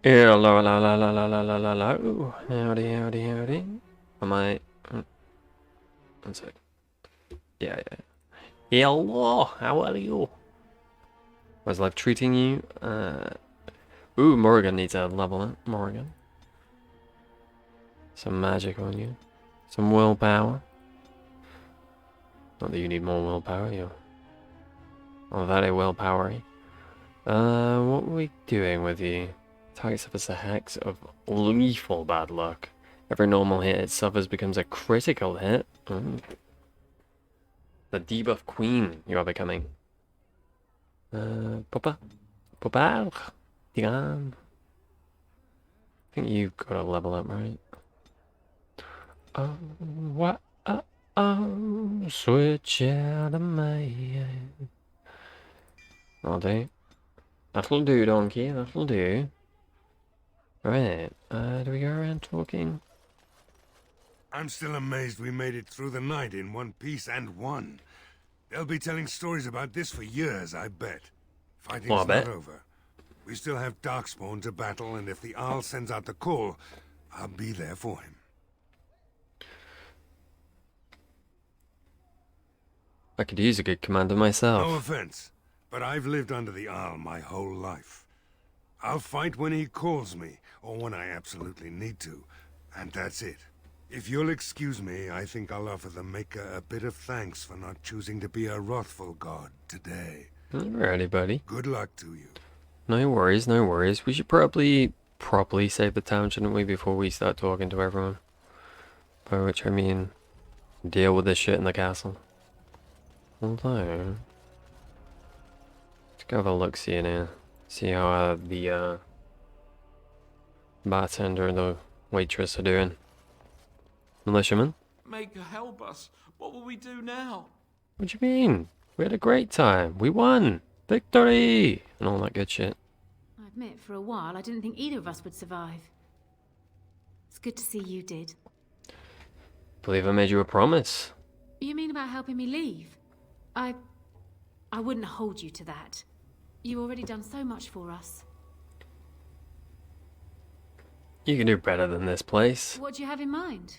Hello, hello, hello, hello, hello, hello, hello. Howdy, howdy, howdy. Am I... One sec. Yeah, yeah. Hello, how are you? How's life treating you? Ooh, Morrigan needs a level up. Morrigan. Some magic on you. Some willpower. Not that you need more willpower, you're... Oh, very willpowery. What are we doing with you? Target suffers the hex of lethal bad luck. Every normal hit it suffers becomes a critical hit. Ooh. The debuff queen you are becoming. Papa? Papa? Digan? I think you've got to level up, right? Oh, what? Oh, switch out of my... That'll do. That'll do, donkey. That'll do. Right. Do we go around talking? I'm still amazed we made it through the night in one piece and won. They'll be telling stories about this for years, I bet. Fighting's Well, I bet. not over. We still have Darkspawn to battle, and if the Owl sends out the call, I'll be there for him. I could use a good commander myself. No offense, but I've lived under the Owl my whole life. I'll fight when he calls me, or when I absolutely need to, and that's it. If you'll excuse me, I think I'll offer the Maker a bit of thanks for not choosing to be a wrathful god today. Alrighty, buddy. Good luck to you. No worries, no worries. We should probably properly save the town, shouldn't we, before we start talking to everyone? By which I mean, deal with this shit in the castle. Although, let's go have a look-see in here. See how the bartender and the waitress are doing. Militiaman? Maker, help us. What will we do now? What do you mean? We had a great time. We won! Victory! And all that good shit. I admit, for a while, I didn't think either of us would survive. It's good to see you did. Believe I made you a promise. You mean about helping me leave? I wouldn't hold you to that. You've already done so much for us. You can do better than this place. What do you have in mind?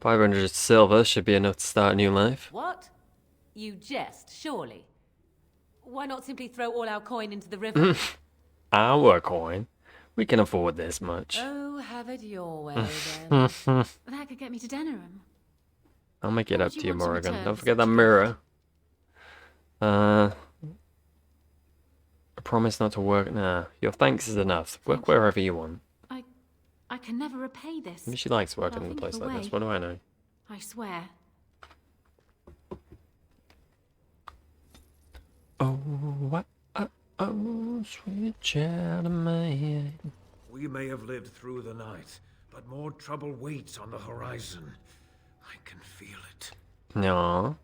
500 silver should be enough to start a new life. What? You jest, surely. Why not simply throw all our coin into the river? Our coin? We can afford this much. Oh, have it your way, then. That could get me to Denerim. I'll make it What up do to you you, want in Morrigan. return Don't for forget such that a mirror. I promise not to work. Nah, your thanks is enough. Work wherever you want. I can never repay this. Maybe she likes working I'll in a think place of a like this. way. What do I know? I swear. Oh, what? Oh, sweet child of mine. We may have lived through the night, but more trouble waits on the horizon. I can feel it. No.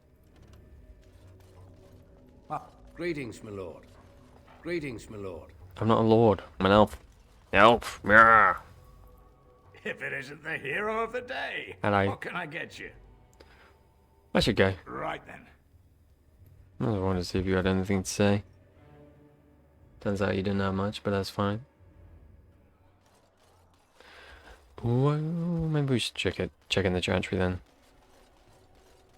Ah, greetings, my lord. Greetings, my lord. I'm not a lord. I'm an elf. Elf. Yeah. If it isn't the hero of the day. Hello. What can I get you? I should go. Right then. I was wanted to see if you had anything to say. Turns out you didn't have much, but that's fine. Well, maybe we should check in the chantry then.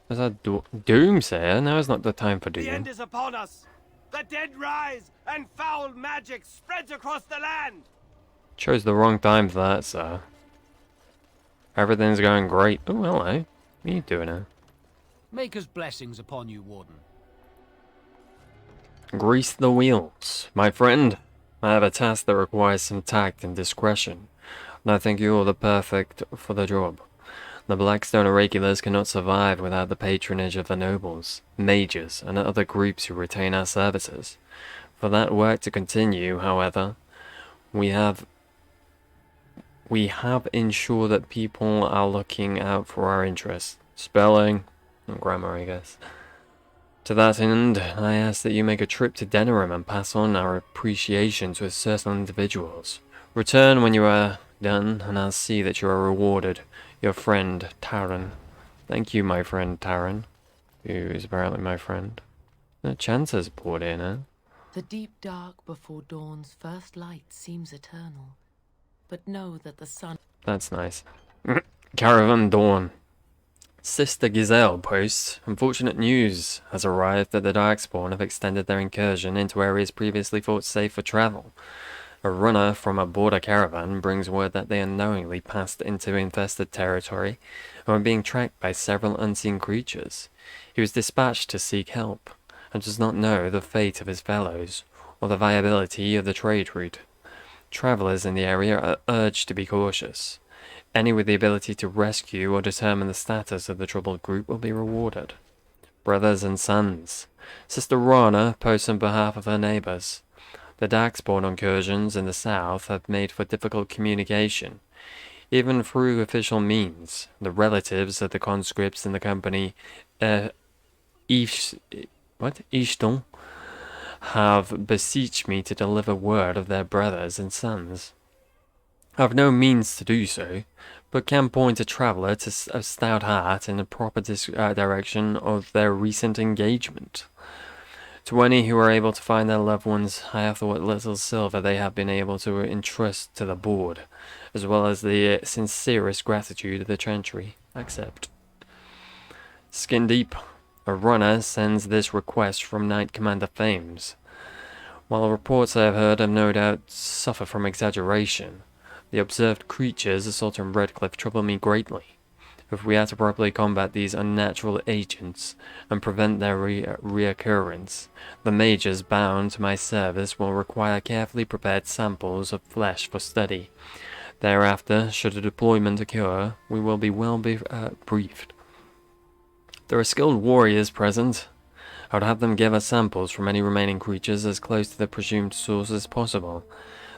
There's that doomsayer. Now is not the time for The end doom. is upon us. The dead rise, and foul magic spreads across the land. Chose the wrong time for that, sir. Everything's going great. Oh, hello. What are you doing here? Maker's blessings upon you, Warden. Grease the wheels. My friend, I have a task that requires some tact and discretion, and I think you're the perfect for the job. The Blackstone Oraculars cannot survive without the patronage of the nobles, mages, and other groups who retain our services. For that work to continue, however, we have ensured that people are looking out for our interests. Spelling, and grammar, I guess. To that end, I ask that you make a trip to Denerim and pass on our appreciation to certain individuals. Return when you are done, and I'll see that you are rewarded. Your friend, Taran. Thank you, my friend Taran, who is apparently my friend. The chances poured in, huh? The deep dark before dawn's first light seems eternal, but know that the sun... That's nice. Caravan Dawn. Sister Giselle posts, unfortunate news has arrived that the Darkspawn have extended their incursion into areas previously thought safe for travel. A runner from a border caravan brings word that they unknowingly passed into infested territory and were being tracked by several unseen creatures. He was dispatched to seek help, and does not know the fate of his fellows, or the viability of the trade route. Travelers in the area are urged to be cautious. Any with the ability to rescue or determine the status of the troubled group will be rewarded. Brothers and sons. Sister Rana posts on behalf of her neighbors. The Darkspawn incursions in the south have made for difficult communication. Even through official means, the relatives of the conscripts in the company Ishton have beseeched me to deliver word of their brothers and sons. I have no means to do so, but can point a traveller to a stout heart in the proper direction of their recent engagement. To any who are able to find their loved ones, I offer what little silver they have been able to entrust to the board, as well as the sincerest gratitude of the Chantry. Accept. Skin deep. A runner sends this request from Knight Commander Thames. While the reports I have heard have no doubt suffer from exaggeration, the observed creatures assaulting Redcliffe trouble me greatly. If we are to properly combat these unnatural agents and prevent their reoccurrence, the mages bound to my service will require carefully prepared samples of flesh for study. Thereafter, should a deployment occur, we will be well briefed. There are skilled warriors present. I would have them give us samples from any remaining creatures as close to the presumed source as possible.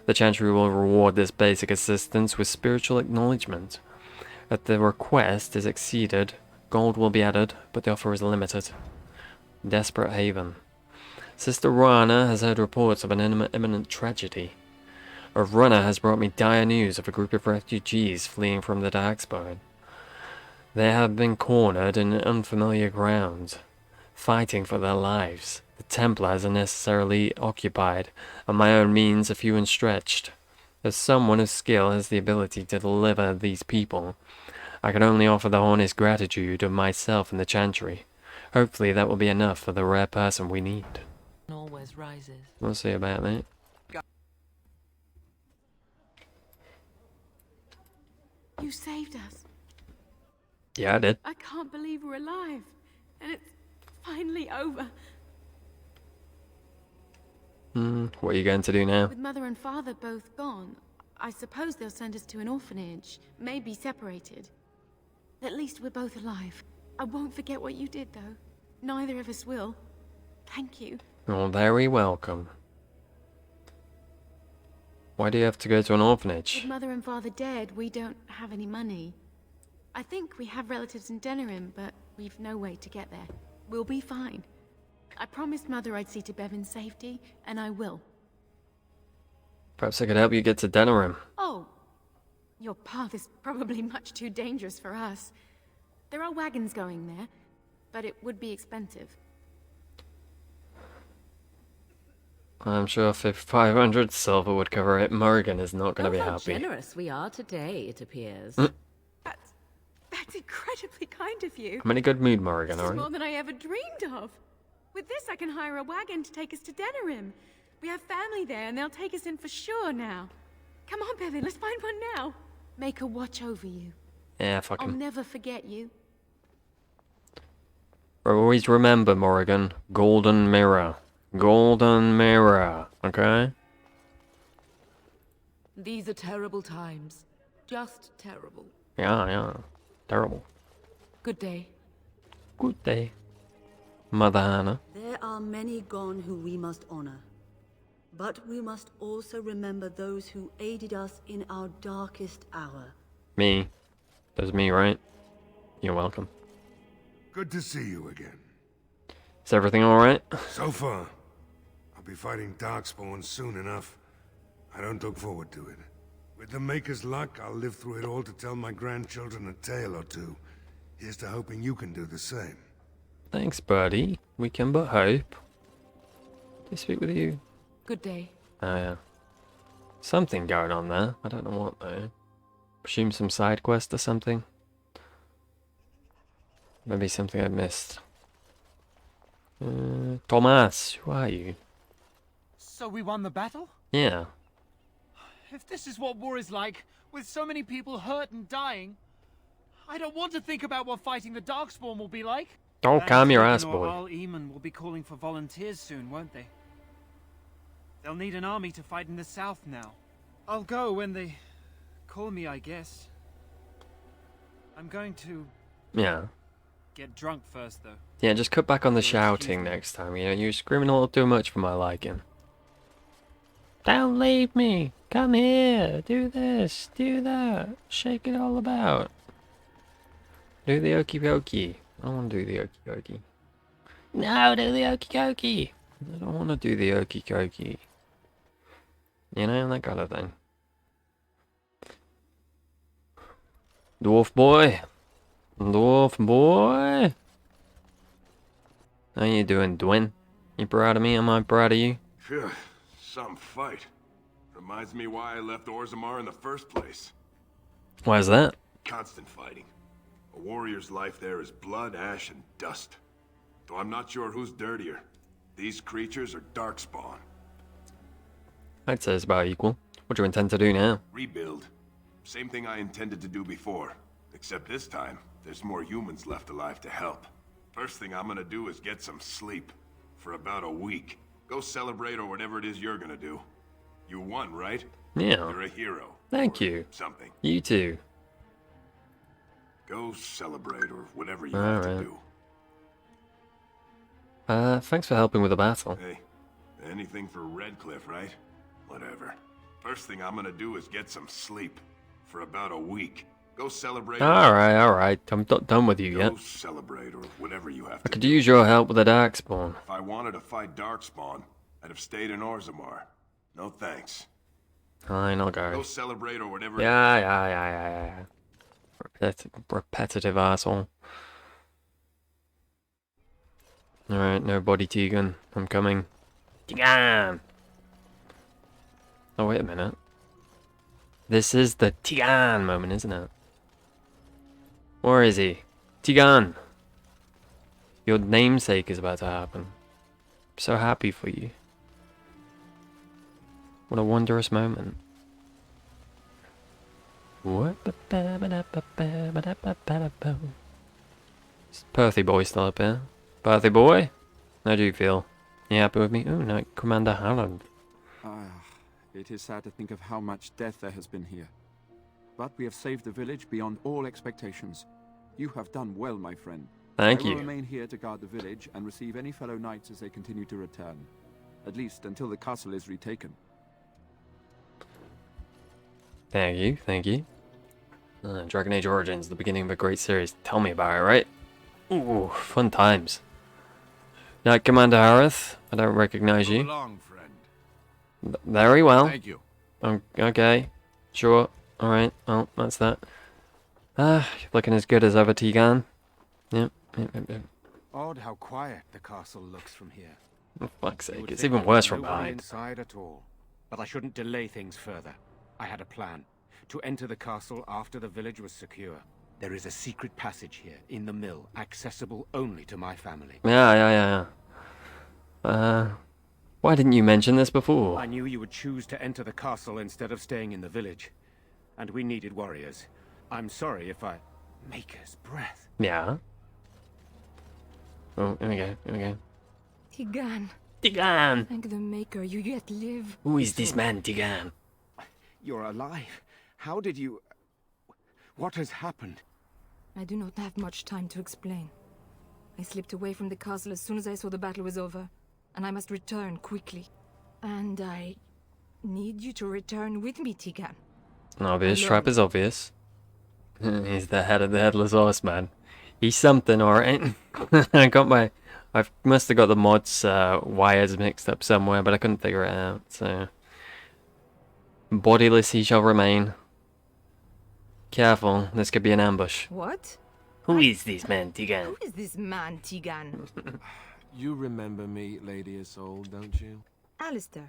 The Chantry will reward this basic assistance with spiritual acknowledgement. If the request is exceeded, gold will be added, but the offer is limited. Desperate haven. Sister Rana has heard reports of an imminent tragedy. A runner has brought me dire news of a group of refugees fleeing from the Darkspawn. They have been cornered in unfamiliar ground, fighting for their lives. The Templars are necessarily occupied, and my own means are few and stretched. If someone of skill has the ability to deliver these people, I can only offer the honest gratitude of myself and the Chantry. Hopefully that will be enough for the rare person we need. Always rises. We'll see about that. You saved us. Yeah, I did. I can't believe we're alive. And it's finally over. What are you going to do now? With Mother and Father both gone, I suppose they'll send us to an orphanage. Maybe separated. At least we're both alive. I won't forget what you did, though. Neither of us will. Thank you. Oh, very welcome. Why do you have to go to an orphanage? With Mother and Father dead, we don't have any money. I think we have relatives in Denerim, but we've no way to get there. We'll be fine. I promised Mother I'd see to Bevan's safety, and I will. Perhaps I could help you get to Denerim. Oh, your path is probably much too dangerous for us. There are wagons going there, but it would be expensive. I'm sure 500 silver would cover it. Morrigan is not going to be How happy. generous we are today, it appears. That's incredibly kind of you. I'm in a good mood, Morrigan, This is alright? more than I ever dreamed of. With this, I can hire a wagon to take us to Denerim. We have family there, and they'll take us in for sure now. Come on, Bevan, let's find one now. Make her watch over you. Yeah, fuck I'll him. never forget you. Always remember, Morrigan. Golden mirror. Golden mirror. Okay? These are terrible times. Just terrible. Yeah. Terrible. Good day. Good day. Mother Hannah. There are many gone who we must honor. But we must also remember those who aided us in our darkest hour. Me. That's me, right? You're welcome. Good to see you again. Is everything alright? So far. I'll be fighting Darkspawn soon enough. I don't look forward to it. With the Maker's luck, I'll live through it all to tell my grandchildren a tale or two. Here's to hoping you can do the same. Thanks, buddy. We can but hope. Do you speak with you? Good day. Oh yeah. Something going on there. I don't know what though. Presume some side quest or something. Maybe something I missed. Thomas, who are you? So we won the battle? Yeah. If this is what war is like, with so many people hurt and dying, I don't want to think about what fighting the Darkspawn will be like. Oh, calm your ass, Or boy. Al Eamon will be calling for volunteers soon, won't they? They'll need an army to fight in the south now. I'll go when they call me, I guess. I'm going to Yeah. get drunk first, though. Yeah, just cut back on the Excuse shouting me. next time. You know, you're screaming a little too much for my liking. Don't leave me! Come here! Do this! Do that! Shake it all about! Do the okie dokie. I don't want to do the okie dokie. No, do the okie dokie! I don't want to do the okie dokie. You know, that kind of thing. Dwarf boy! Dwarf boy! How you doing, Dwyn? You proud of me? Am I proud of you? Phew, some fight. Reminds me why I left Orzammar in the first place. Why's that? Constant fighting. A warrior's life there is blood, ash, and dust. Though I'm not sure who's dirtier. These creatures are Darkspawn. I'd say it's about equal. What do you intend to do now? Rebuild. Same thing I intended to do before. Except this time, there's more humans left alive to help. First thing I'm gonna do is get some sleep. For about a week. Go celebrate or whatever it is you're gonna do. You won, right? Yeah. You're a hero. Thank or you. Something. You too. Go celebrate or whatever you have to do. Thanks for helping with the battle. Hey, anything for Redcliffe, right? Whatever. First thing I'm gonna do is get some sleep. For about a week. Go celebrate. Alright. I'm not done with you yet. Go celebrate or whatever you have I to could do. use your help with the Darkspawn. If I wanted to fight Darkspawn, I'd have stayed in Orzammar. No thanks. Fine, I'll Go go. celebrate or whatever. Yeah. Repetitive asshole. Alright, no body Tegan. I'm coming. Tegan! Oh, wait a minute. This is the Tegan moment, isn't it? Where is he? Tegan! Your namesake is about to happen. I'm so happy for you. What a wondrous moment. Is Perthy boy still up here? Perthy boy? How do you feel? You happy with me? Oh, no, Commander Harland. It is sad to think of how much death there has been here. But we have saved the village beyond all expectations. You have done well, my friend. Thank I will you. remain here to guard the village and receive any fellow knights as they continue to return. At least until the castle is retaken. Thank you. Dragon Age Origins, the beginning of a great series. Tell me about it, right? Ooh, fun times. Now, Commander Harith, I don't recognize you. Long, friend. Very well. Thank you. Okay, sure. Alright, well, that's that. Looking as good as ever, Tegan. Yep. Odd how quiet the castle looks from here. For fuck's You sake, would it's think even there worse was from nobody behind. inside at all. But I shouldn't delay things further. I had a plan. To enter the castle after the village was secure. There is a secret passage here, in the mill, accessible only to my family. Yeah. Why didn't you mention this before? I knew you would choose to enter the castle instead of staying in the village. And we needed warriors. I'm sorry if I... Maker's breath. Yeah. Oh, here we go. Tegan. Tegan! Thank the Maker you yet live. Who is this man, Tegan? You're alive. How did you... What has happened? I do not have much time to explain. I slipped away from the castle as soon as I saw the battle was over, and I must return quickly. And I need you to return with me, Tegan. Obvious, trap is obvious. He's the head of the Headless Horseman. He's something, alright. I must have got the mods wires mixed up somewhere, but I couldn't figure it out, so... Bodiless he shall remain. Careful, this could be an ambush. What? Who is this man, Tegan? Who is this man, Tegan? You remember me, Lady Isolde, don't you? Alistair.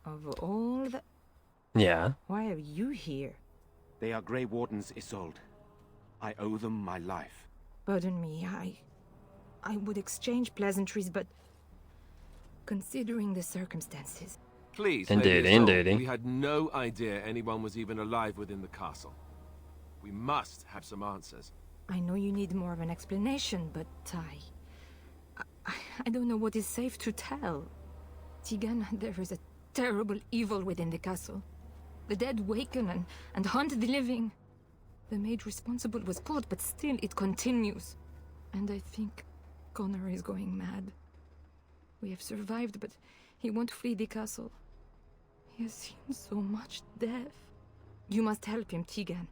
Of all the... Yeah. Why are you here? They are Grey Wardens, Isolde. I owe them my life. Pardon me, I would exchange pleasantries, but... considering the circumstances... Please, Indeed, Lady Isolde, indeed. we had no idea anyone was even alive within the castle. We must have some answers. I know you need more of an explanation, but I don't know what is safe to tell. Teeeaaagannn, there is a terrible evil within the castle. The dead waken and haunt the living. The maid responsible was caught, but still it continues. And I think Connor is going mad. We have survived, but he won't flee the castle. He has seen so much death. You must help him, Teeeaaagannn.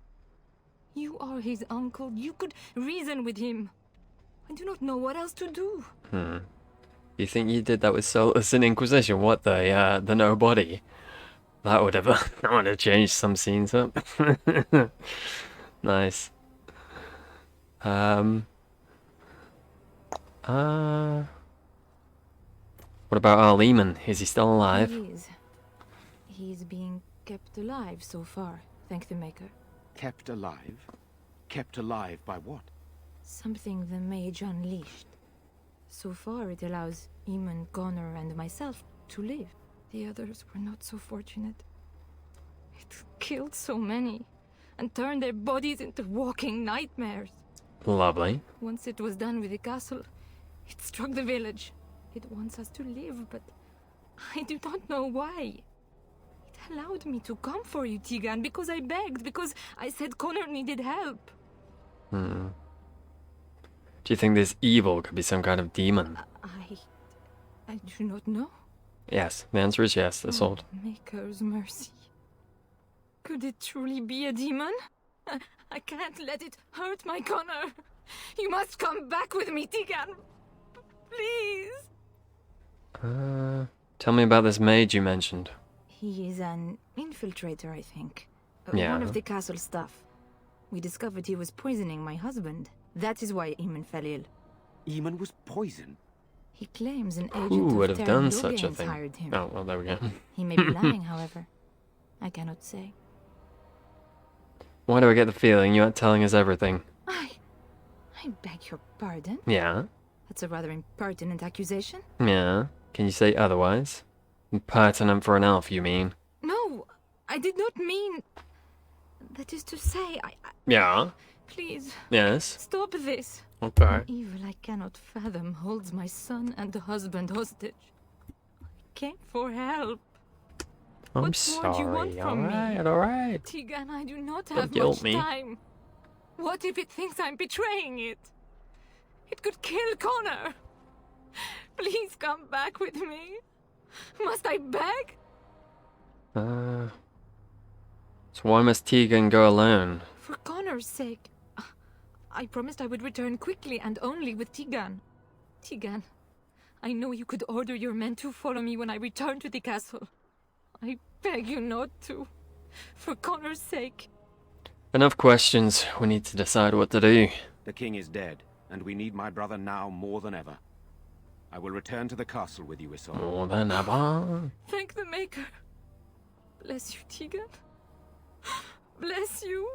You are his uncle. You could reason with him. I do not know what else to do. You think you did that with Solus in Inquisition? What, the nobody? That would have changed some scenes up. Nice. What about our Lehman? Is he still alive? He is. He is being kept alive so far, thank the Maker. Kept alive? Kept alive by what? Something the mage unleashed. So far it allows Eamon, Connor and myself to live. The others were not so fortunate. It killed so many, and turned their bodies into walking nightmares. Lovely. Once it was done with the castle, it struck the village. It wants us to live, but I do not know why. It allowed me to come for you, Teeeaaagannn, because I begged, because I said Connor needed help. Do you think this evil could be some kind of demon? I do not know. Yes, the answer is yes, Isolde. Maker's mercy. Could it truly be a demon? I can't let it hurt my Connor. You must come back with me, Teeeaaagannn. Please. Tell me about this mage you mentioned. He is an infiltrator, I think. Yeah. One of the castle staff. We discovered he was poisoning my husband. That is why Eamon fell ill. Eamon was poisoned? He claims an agent Who would of have done such a Teeeaaagann's thing? hired him. Oh, well, there we go. He may be lying, however. I cannot say. Why do I get the feeling you aren't telling us everything? I beg your pardon? Yeah? That's a rather impertinent accusation. Yeah? Can you say otherwise? Impertinent for an elf, you mean? No, I did not mean... That is to say, Yeah? Please. Yes? Stop this. Okay. An evil I cannot fathom holds my son and the husband hostage. I came for help. I'm what sorry. more do you want from me? Alright. Teeeaaagannn, I do not Don't have guilt much me. time. What if it thinks I'm betraying it? It could kill Connor. Please come back with me. Must I beg? So why must Teeeaaagannn go alone? For Connor's sake. I promised I would return quickly and only with Teeeaaagannn. Teeeaaagannn, I know you could order your men to follow me when I return to the castle. I beg you not to. For Connor's sake. Enough questions. We need to decide what to do. The king is dead, and we need my brother now more than ever. I will return to the castle with you, Isolde. More than ever. Thank the Maker. Bless you, Teeeaaagannn. Bless you.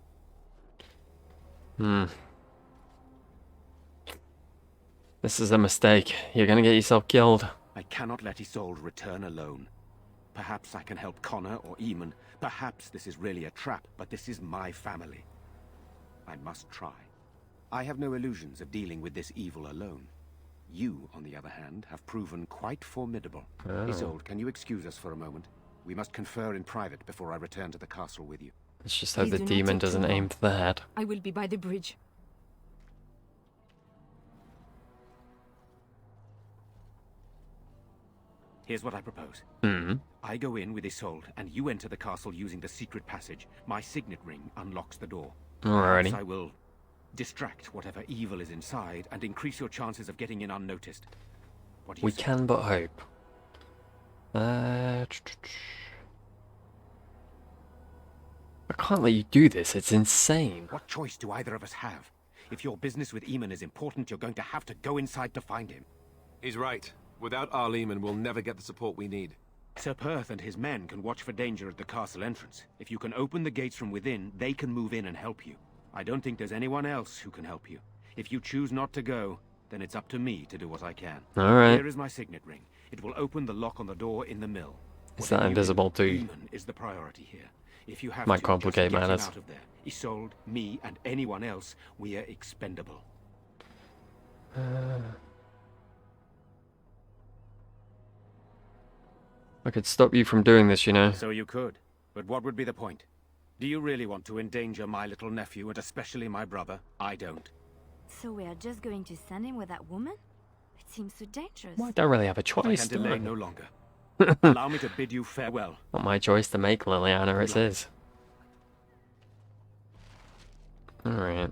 This is a mistake. You're gonna get yourself killed. I cannot let Isolde return alone. Perhaps I can help Connor or Eamon. Perhaps this is really a trap, but this is my family. I must try. I have no illusions of dealing with this evil alone. You, on the other hand, have proven quite formidable. Oh. Isolde, can you excuse us for a moment? We must confer in private before I return to the castle with you. Let's just hope Please the do not demon take too doesn't long. aim for the head. I will be by the bridge. Here's what I propose. Hmm. I go in with Isolde, and you enter the castle using the secret passage. My signet ring unlocks the door. Alrighty. Perhaps I will distract whatever evil is inside and increase your chances of getting in unnoticed. What do you We say? can but hope. I can't let you do this. It's insane. What choice do either of us have? If your business with Eamon is important, you're going to have to go inside to find him. He's right. Without Arleman, we'll never get the support we need. Sir Perth and his men can watch for danger at the castle entrance. If you can open the gates from within, they can move in and help you. I don't think there's anyone else who can help you. If you choose not to go, then it's up to me to do what I can. Alright. Here is my signet ring. It will open the lock on the door in the mill. Is that invisible too? Eamon is the priority here. If you have Might to, complicate just get him matters. out of there. Isolde, me, and anyone else, we are expendable. I could stop you from doing this, you know. So you could. But what would be the point? Do you really want to endanger my little nephew, and especially my brother? I don't. So we are just going to send him with that woman? It seems so dangerous. Well, I don't really have a But I choice, can do delay I? no longer. Allow me to bid you farewell. Not my choice to make, Liliana, it is. Alright.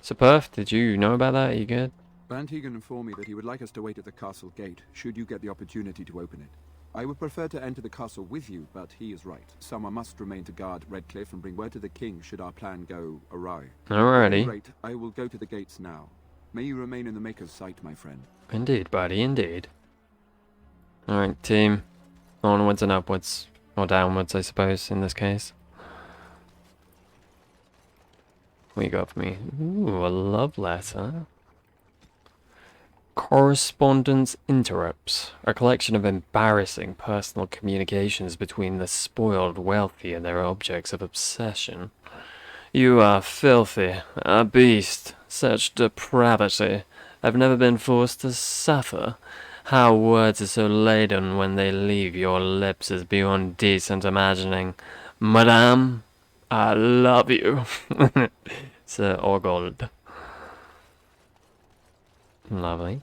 So, Perth, did you know about that? Are you good? Van Teegan informed me that he would like us to wait at the castle gate, should you get the opportunity to open it. I would prefer to enter the castle with you, but he is right. Someone must remain to guard Redcliffe and bring word to the king should our plan go awry. Alrighty. Great, I will go to the gates now. May you remain in the Maker's sight, my friend. Indeed, buddy, indeed. Alright, team. Onwards and upwards. Or downwards, I suppose, in this case. What you got for me? Ooh, a love letter. Correspondence interrupts. A collection of embarrassing personal communications between the spoiled wealthy and their objects of obsession. You are filthy, a beast. Such depravity. I've never been forced to suffer. How words are so laden when they leave your lips is beyond decent imagining. Madame, I love you. Sir Orgold. Lovely.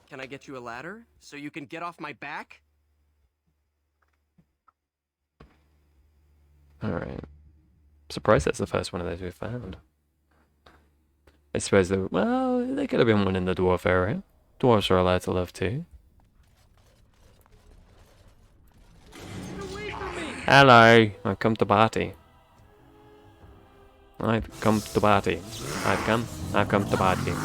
Can I get you a ladder so you can get off my back? Alright. Surprised that's the first one of those we've found. I suppose there, well, there could have been one in the dwarf area. Dwarves are allowed to live too. Hello, I've come to party. I've come to party. I've come to party. Do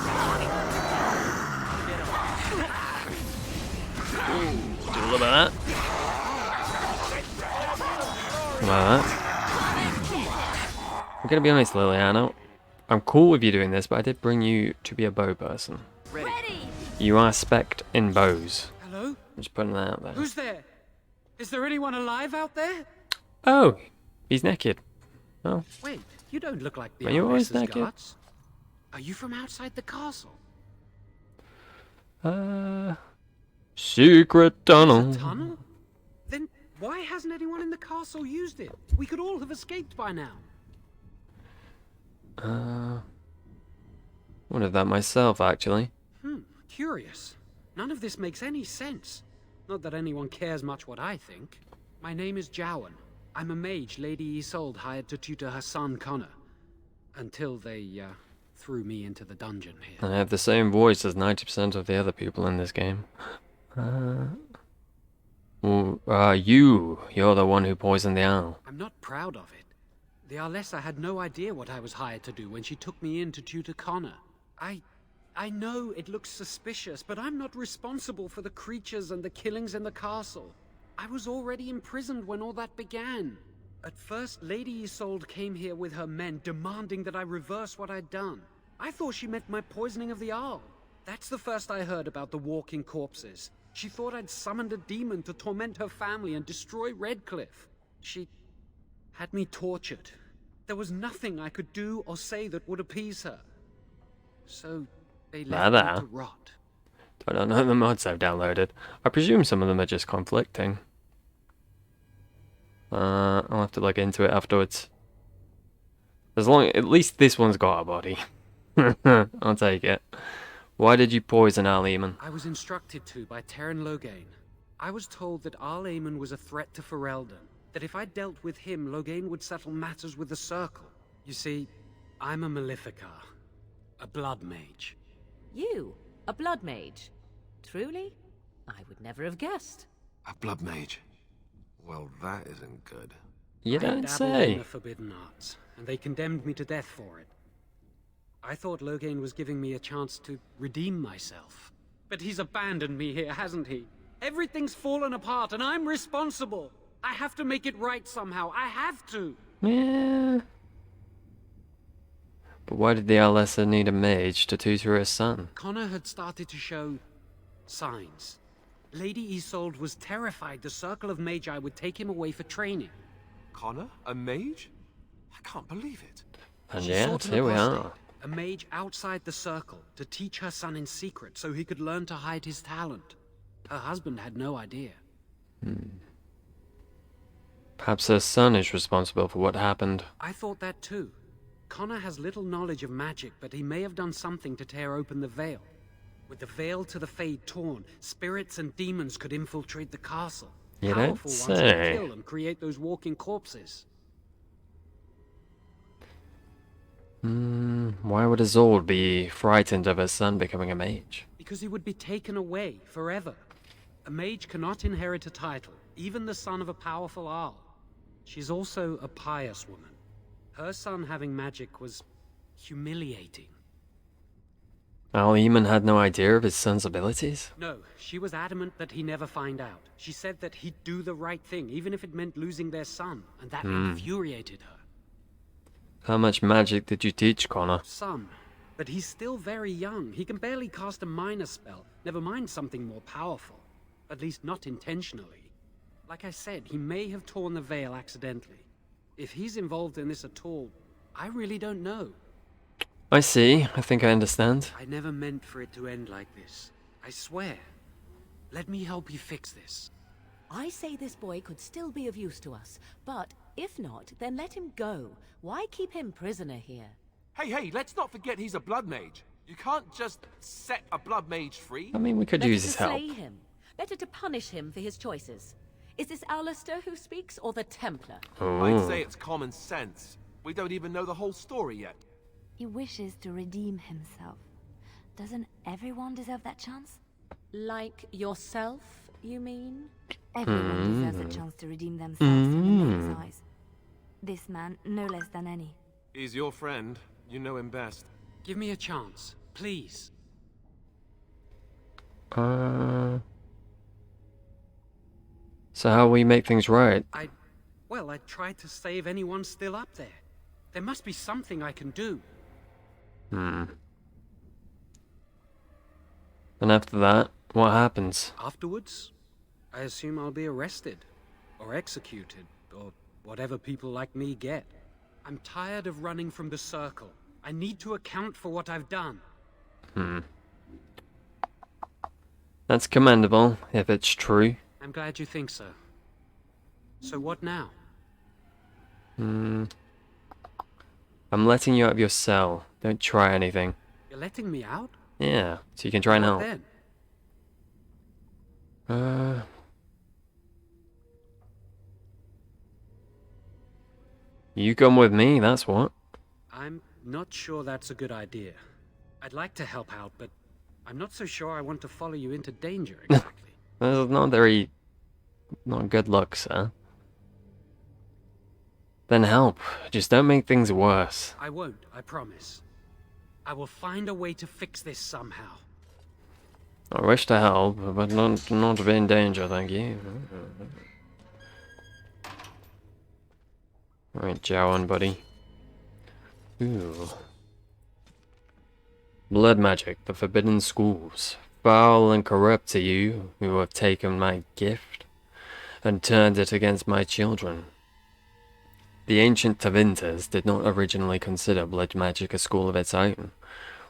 a little bit of that. About that. I'm gonna be honest, Liliana. I'm cool with you doing this, but I did bring you to be a bow person. Ready. You are spec'd in bows. Hello? I'm just putting that out there. Who's there? Is there anyone alive out there? Oh, he's naked. Oh. Wait, you don't look like the Are you always Arres's naked? guards. Are you from outside the castle? Secret tunnel. A tunnel? Then why hasn't anyone in the castle used it? We could all have escaped by now. Wondered that myself, actually. Curious. None of this makes any sense. Not that anyone cares much what I think. My name is Jowan. I'm a mage Lady Isolde hired to tutor her son Connor. Until they, threw me into the dungeon here. I have the same voice as 90% of the other people in this game. You're the one who poisoned the owl. I'm not proud of it. The Arlessa had no idea what I was hired to do when she took me in to tutor Connor. I know it looks suspicious, but I'm not responsible for the creatures and the killings in the castle. I was already imprisoned when all that began. At first, Lady Isolde came here with her men, demanding that I reverse what I'd done. I thought she meant my poisoning of the owl. That's the first I heard about the walking corpses. She thought I'd summoned a demon to torment her family and destroy Redcliffe. She had me tortured. There was nothing I could do or say that would appease her. So they left me to rot. I don't know the mods I've downloaded. I presume some of them are just conflicting. I'll have to look into it afterwards. At least this one's got a body. I'll take it. Why did you poison Arleman? I was instructed to by Terran Loghain. I was told that Arleman was a threat to Ferelden, that if I dealt with him, Loghain would settle matters with the Circle. You see, I'm a Maleficar, a blood mage. You? A blood mage? Truly? I would never have guessed. A blood mage? Well, that isn't good. You I don't dabbled say. in the forbidden arts, and they condemned me to death for it. I thought Loghain was giving me a chance to redeem myself. But he's abandoned me here, hasn't he? Everything's fallen apart, and I'm responsible. I have to make it right somehow. I have to. Yeah. But why did the Alessa need a mage to tutor her son? Connor had started to show signs. Lady Isolde was terrified the Circle of Magi would take him away for training. Connor? A mage? I can't believe it. And She yes, sought an here we apostate, are. a mage outside the circle, to teach her son in secret so he could learn to hide his talent. Her husband had no idea. Perhaps her son is responsible for what happened. I thought that too. Connor has little knowledge of magic, but he may have done something to tear open the veil. With the veil to the Fade torn, spirits and demons could infiltrate the castle. You don't Powerful ones could say. kill and create those walking corpses. Why would Isolde be frightened of her son becoming a mage? Because he would be taken away forever. A mage cannot inherit a title, even the son of a powerful Arl. She's also a pious woman. Her son having magic was humiliating. Al Eamon had no idea of his son's abilities? No, she was adamant that he never find out. She said that he'd do the right thing, even if it meant losing their son, and that infuriated her. How much magic did you teach Connor? Some, but he's still very young. He can barely cast a minor spell, never mind something more powerful. At least not intentionally. Like I said, he may have torn the veil accidentally. If he's involved in this at all, I really don't know. I see. I think I understand. I never meant for it to end like this. I swear. Let me help you fix this. I say this boy could still be of use to us, but if not, then let him go. Why keep him prisoner here? Hey, let's not forget he's a blood mage. You can't just set a blood mage free. I mean, we could use his help. Better to slay him. Better to punish him for his choices. Is this Alistair who speaks, or the Templar? I'd say it's common sense. We don't even know the whole story yet. He wishes to redeem himself. Doesn't everyone deserve that chance? Like yourself, you mean? Everyone deserves a chance to redeem themselves in the Maid's eyes. This man, no less than any. He's your friend. You know him best. Give me a chance, please. So how will we make things right? Well, I tried to save anyone still up there. There must be something I can do. And after that, what happens? Afterwards, I assume I'll be arrested, or executed, or whatever people like me get. I'm tired of running from the Circle. I need to account for what I've done. That's commendable, if it's true. I'm glad you think so. So what now? I'm letting you out of your cell. Don't try anything. You're letting me out? Yeah, so you can try and help. What then? You come with me, that's what. I'm not sure that's a good idea. I'd like to help out, but I'm not so sure I want to follow you into danger exactly. That's not good luck, sir. Then help. Just don't make things worse. I won't, I promise. I will find a way to fix this somehow. I wish to help, but not to be in danger, thank you. Alright, Jow on, buddy. Ooh. Blood magic, the forbidden schools. Foul and corrupt are you, who have taken my gift, and turned it against my children. The ancient Tavinters did not originally consider blood magic a school of its own.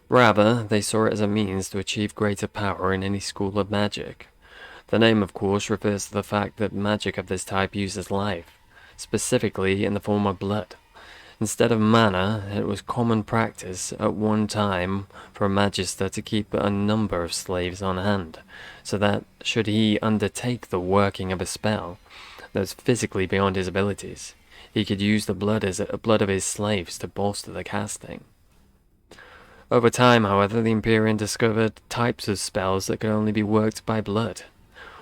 Rather, they saw it as a means to achieve greater power in any school of magic. The name, of course, refers to the fact that magic of this type uses life, specifically in the form of blood. Instead of mana, it was common practice at one time for a magister to keep a number of slaves on hand, so that, should he undertake the working of a spell that was physically beyond his abilities, he could use the blood of his slaves to bolster the casting. Over time, however, the Empyrean discovered types of spells that could only be worked by blood,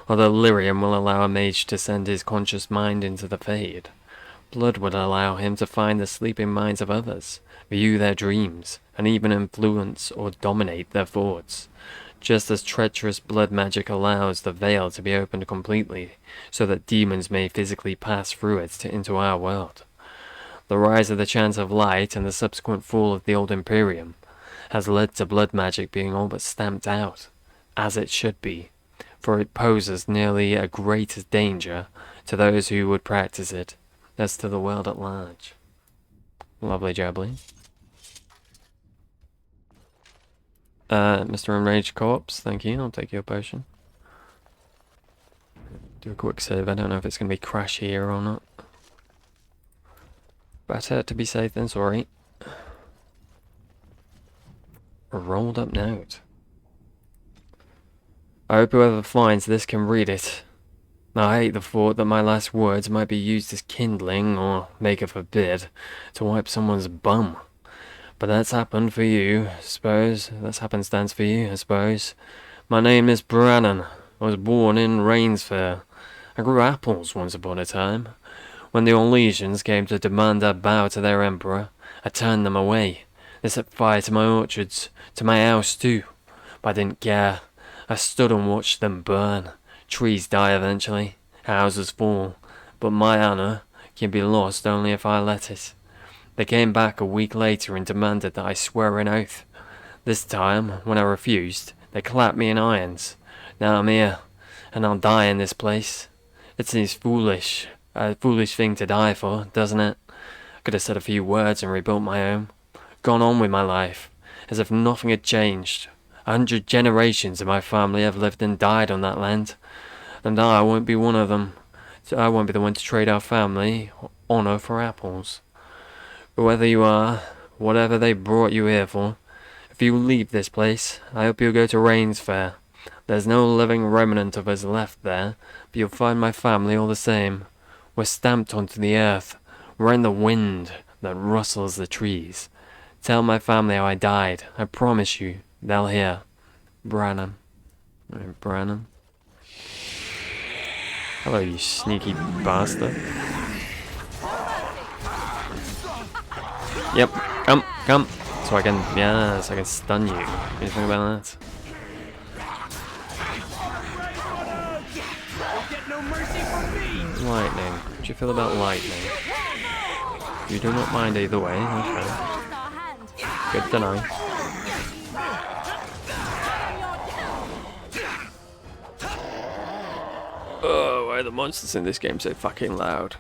although lyrium will allow a mage to send his conscious mind into the Fade. Blood would allow him to find the sleeping minds of others, view their dreams, and even influence or dominate their thoughts. just as treacherous blood magic allows the veil to be opened completely, so that demons may physically pass through it into our world. The rise of the Chance of Light and the subsequent fall of the Old Imperium has led to blood magic being all but stamped out, as it should be, for it poses nearly a greater danger to those who would practice it as to the world at large. Lovely jubbly. Mr. Enraged Corpse, thank you, I'll take your potion. Do a quick save, I don't know if it's going to be crash here or not. Better to be safe than sorry. A rolled up note. I hope whoever finds this can read it. I hate the thought that my last words might be used as kindling, or, make it forbid, to wipe someone's bum. But that's happened for you, I suppose. That's happenstance for you, I suppose. My name is Brannan. I was born in Rainsfair. I grew apples once upon a time. When the Orlesians came to demand a bow to their emperor, I turned them away. They set fire to my orchards, to my house too. But I didn't care. I stood and watched them burn. Trees die eventually, houses fall, but my honor can be lost only if I let it. They came back a week later and demanded that I swear an oath. This time, when I refused, they clapped me in irons. Now I'm here, and I'll die in this place. It seems foolish, a foolish thing to die for, doesn't it? I could have said a few words and rebuilt my home. Gone on with my life, as if nothing had changed. 100 generations of my family have lived and died on that land, and I won't be one of them. So I won't be the one to trade our family honor for apples. Whoever you are, whatever they brought you here for, if you leave this place, I hope you'll go to Rainsfair. There's no living remnant of us left there, but you'll find my family all the same. We're stamped onto the earth. We're in the wind that rustles the trees. Tell my family how I died. I promise you, they'll hear. Brannan. Brannan. Hello, you sneaky bastard. Yep, come. So I can, yes, I can stun you. What do you think about that? Lightning. What do you feel about lightning? You do not mind either way, okay. Good to know. Oh, why are the monsters in this game so fucking loud?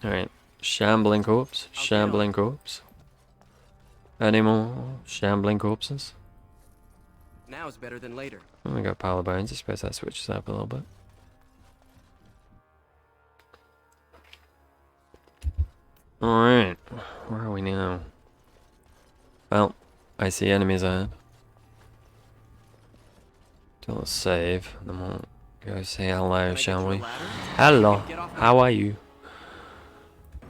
Alright. Shambling corpse. Shambling corpse. Any more shambling corpses? Now's better than later. Oh, we got pile of bones. I suppose that switches up a little bit. Alright. Where are we now? Well, I see enemies ahead. Do a little save. Then we'll go say hello, shall we? Hello. How are you?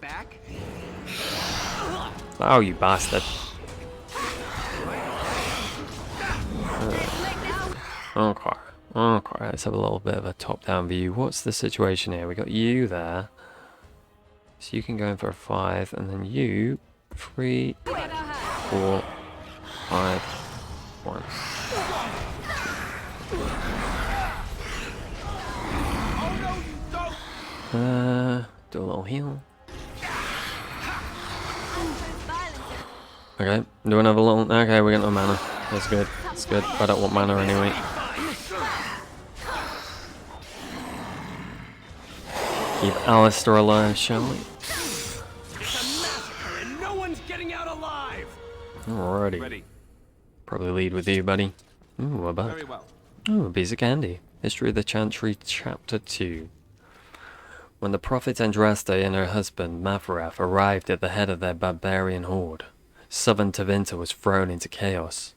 Back? Oh, you bastard. Okay. Okay, let's have a little bit of a top-down view. What's the situation here? We got you there. So you can go in for a 5, and then you 3, 4, 5, 1. Do a little heal. Okay, do another little. Okay, we got no mana. That's good. That's good. I don't want mana anyway. Keep Alistair alive, shall we? No one's getting out alive. Alrighty. Ready. Probably lead with you, buddy. Ooh, a bug. Very well. Ooh, a piece of candy. History of the Chantry, Chapter 2. When the prophet Andraste and her husband, Mavarath, arrived at the head of their barbarian horde, southern Tevinter was thrown into chaos.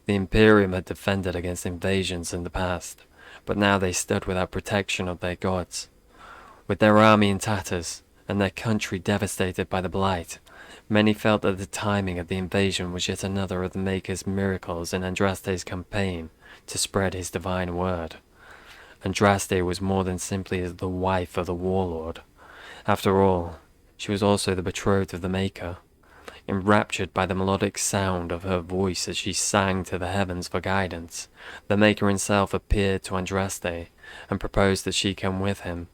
The Imperium had defended against invasions in the past, but now they stood without protection of their gods. With their army in tatters, and their country devastated by the Blight, many felt that the timing of the invasion was yet another of the Maker's miracles in Andraste's campaign to spread his divine word. Andraste was more than simply the wife of the warlord. After all, she was also the betrothed of the Maker. Enraptured by the melodic sound of her voice as she sang to the heavens for guidance, the Maker himself appeared to Andraste and proposed that she come with him,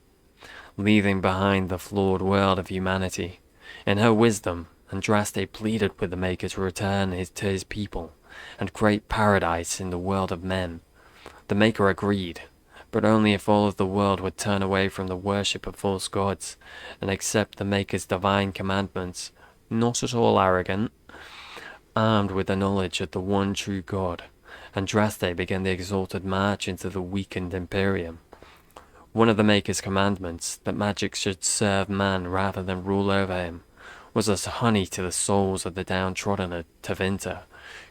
leaving behind the flawed world of humanity. In her wisdom, Andraste pleaded with the Maker to return to his people and create paradise in the world of men. The Maker agreed, but only if all of the world would turn away from the worship of false gods and accept the Maker's divine commandments. Not at all arrogant. Armed with the knowledge of the one true God, Andraste began the exalted march into the weakened Imperium. One of the Maker's commandments, that magic should serve man rather than rule over him, was as honey to the souls of the downtrodden of Tevinter,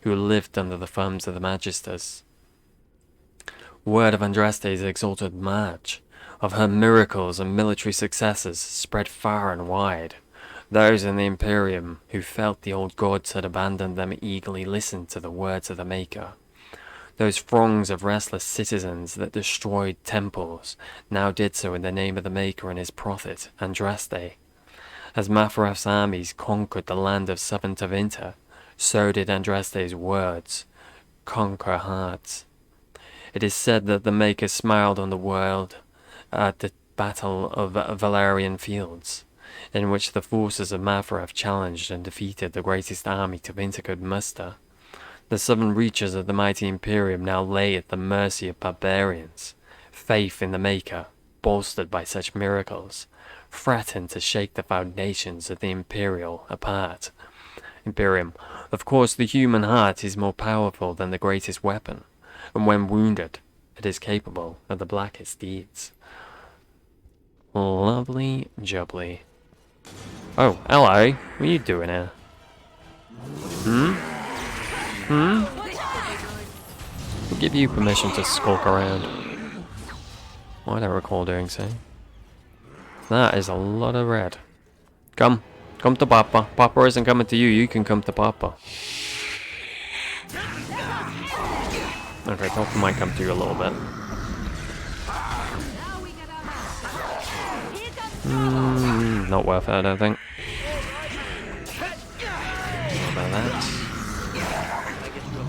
who lived under the thumbs of the Magisters. Word of Andraste's exalted march, of her miracles and military successes, spread far and wide. Those in the Imperium who felt the old gods had abandoned them eagerly listened to the words of the Maker. Those throngs of restless citizens that destroyed temples now did so in the name of the Maker and his prophet, Andraste. As Mafaraf's armies conquered the land of southern Tevinter, so did Andraste's words conquer hearts. It is said that the Maker smiled on the world at the Battle of Valerian Fields, in which the forces of Mafaraf challenged and defeated the greatest army Tevinter could muster. The southern reaches of the mighty Imperium now lay at the mercy of barbarians. Faith in the Maker, bolstered by such miracles, threatened to shake the foundations of the Imperium. Of course, the human heart is more powerful than the greatest weapon, and when wounded, it is capable of the blackest deeds. Lovely jubbly. Oh, hello. What are you doing here? We'll give you permission to skulk around. I don't recall doing so. That is a lot of red. Come. Come to Papa. Papa isn't coming to you. You can come to Papa. Okay, Papa might come to you a little bit. Not worth it, I don't think. What about that?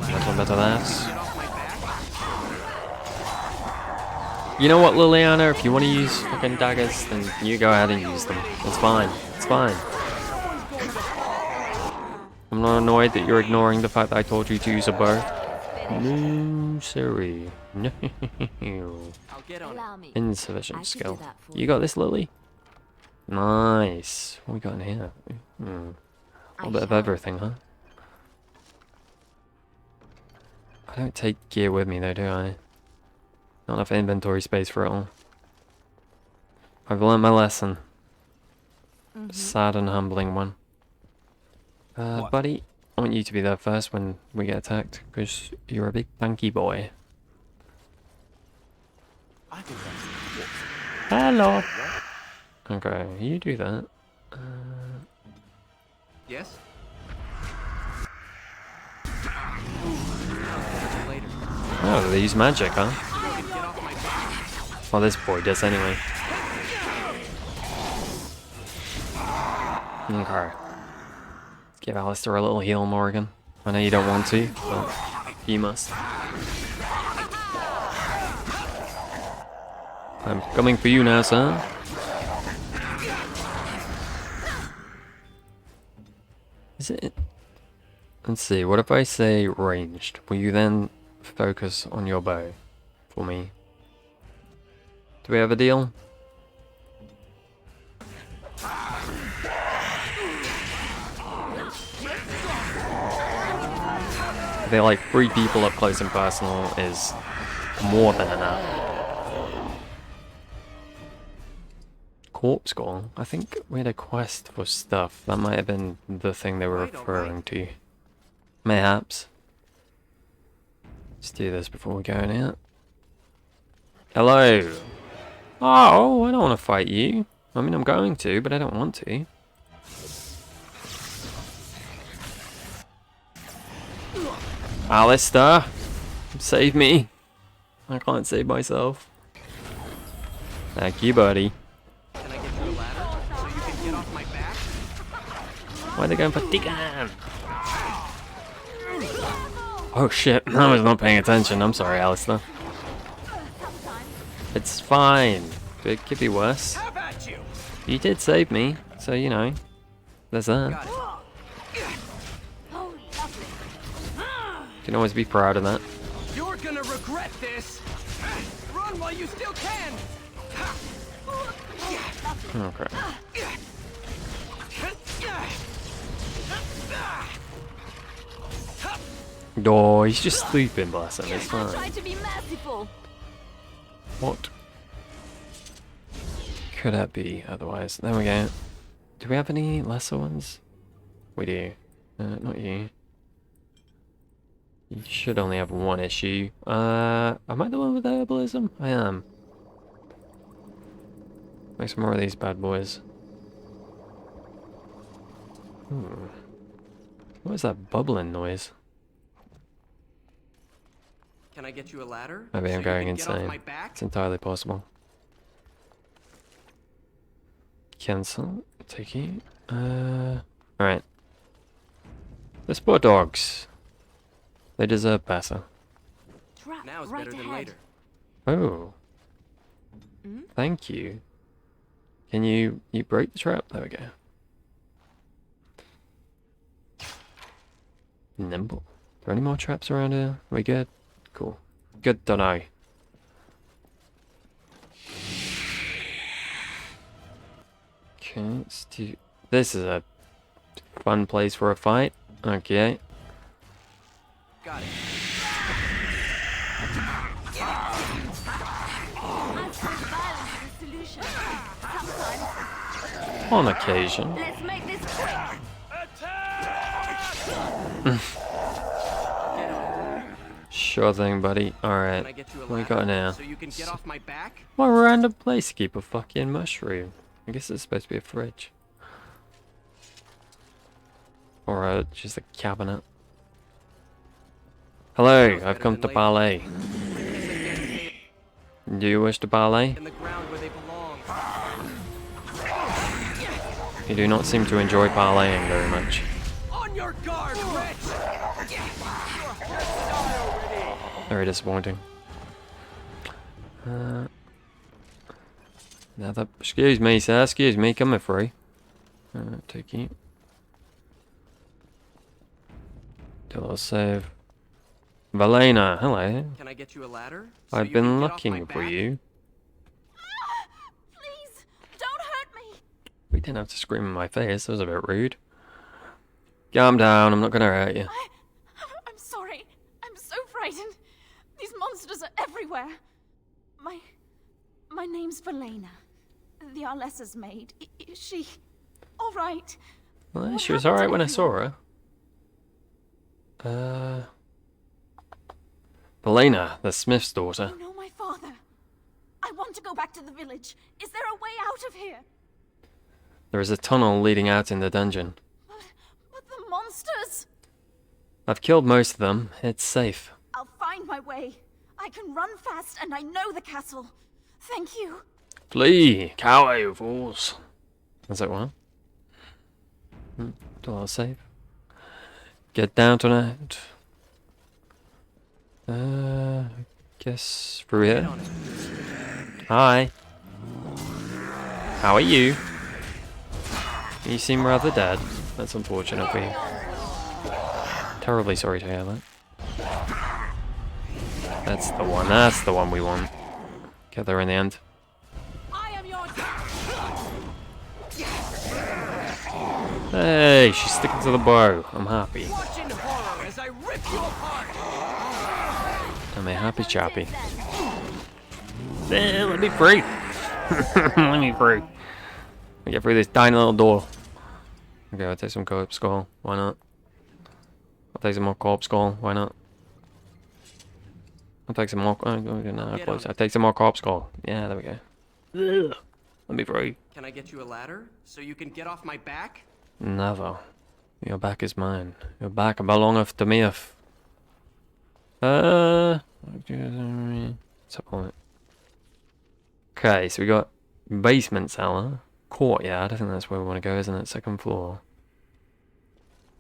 A little bit of that. You know what, Liliana? If you want to use fucking daggers, then you go ahead and use them. It's fine. It's fine. I'm not annoyed that you're ignoring the fact that I told you to use a bow. No, sorry. No. Insufficient skill. You got this, Lily? Nice. What we got in here? A little bit of everything, huh? I don't take gear with me though, do I? Not enough inventory space for it all. I've learned my lesson. Sad and humbling one. Buddy, I want you to be there first when we get attacked, because you're a big tanky boy. Hello! Okay, you do that. Yes? Oh, they use magic, huh? Well, this boy does anyway. Okay. Give Alistair a little heal, Morgan. I know you don't want to, but you must. I'm coming for you now, sir. Is it? Let's see, what if I say ranged? Will you then focus on your bow for me? Do we have a deal? I feel like 3 people up close and personal is more than enough. Corpse Call? I think we had a quest for stuff. That might have been the thing they were referring to. Mayhaps. Let's do this before we go in here. Hello! Oh, I don't want to fight you. I mean, I'm going to, but I don't want to. Alistair! Save me! I can't save myself. Thank you, buddy. Can I get you a ladder so you can get off my back? Why are they going for Deacon? Oh shit, I was not paying attention. I'm sorry, Alistair. It's fine. It could be worse. You did save me, so you know. There's that. You can always be proud of that. You're gonna regret this. Run while you still can. Okay. Oh, he's just sleeping, bless him. It's fine. Try to be merciful. What could that be otherwise? There we go. Do we have any lesser ones? We do. Not you. You should only have one issue. Am I the one with herbalism? I am. Make some more of these bad boys. What is that bubbling noise? Can I get you a ladder? Maybe I'm going you can get off insane. my back? It's entirely possible. Cancel. Take you. Alright. The poor dogs. They deserve better. Now is better than later. Oh. Thank you. Can you break the trap? There we go. Nimble. Are there any more traps around here? Are we good? Cool. Good to know. Okay, let's do... This is a fun place for a fight. Okay. Got it. On occasion. Let's make this quick. Sure thing, buddy. Alright. What we got now? So you can get off my back? What random place to keep a fucking mushroom? I guess it's supposed to be a fridge. Or just a cabinet. Hello, I've come to parley. Do you wish to parley? In the ground where they belong. You do not seem to enjoy parleying very much. On your guard, Rich! Very disappointing. Excuse me, sir. Excuse me. Coming through. Take you. Do a little save. Valena, hello. Can I get you a ladder? I've been looking for you. Please, don't hurt me. We didn't have to scream in my face. That was a bit rude. Calm down. I'm not gonna hurt you. I'm sorry. I'm so frightened. These monsters are everywhere. My name's Valena. The Arlessa's maid. Is she all right? Well, she was alright when I saw her. Valena, the smith's daughter. You know my father. I want to go back to the village. Is there a way out of here? There is a tunnel leading out in the dungeon. But the monsters! I've killed most of them. It's safe. I'll find my way. I can run fast and I know the castle. Thank you. Flee! Cower, you fools! Is that one? Do a little save. Get down tonight. Guess through here. Hi. How are you? You seem rather dead. That's unfortunate for you. Terribly sorry to hear that. That's the one. That's the one we want. Get there in the end. Hey, she's sticking to the bow. I'm happy. I'm a happy chappy. Let me free. Let me free. I get through this tiny little door. Okay, I'll take some corpse skull. Why not? I'll take some more corpse skull. Why not? I'll take some more. I'll take some more corpse skull. Yeah, there we go. Let me free. Can I get you a ladder so you can get off my back? Never. Your back is mine. Your back belongeth to me. Let's have a look. Okay, so we got basement cellar, courtyard. I think that's where we want to go, isn't it? Second floor.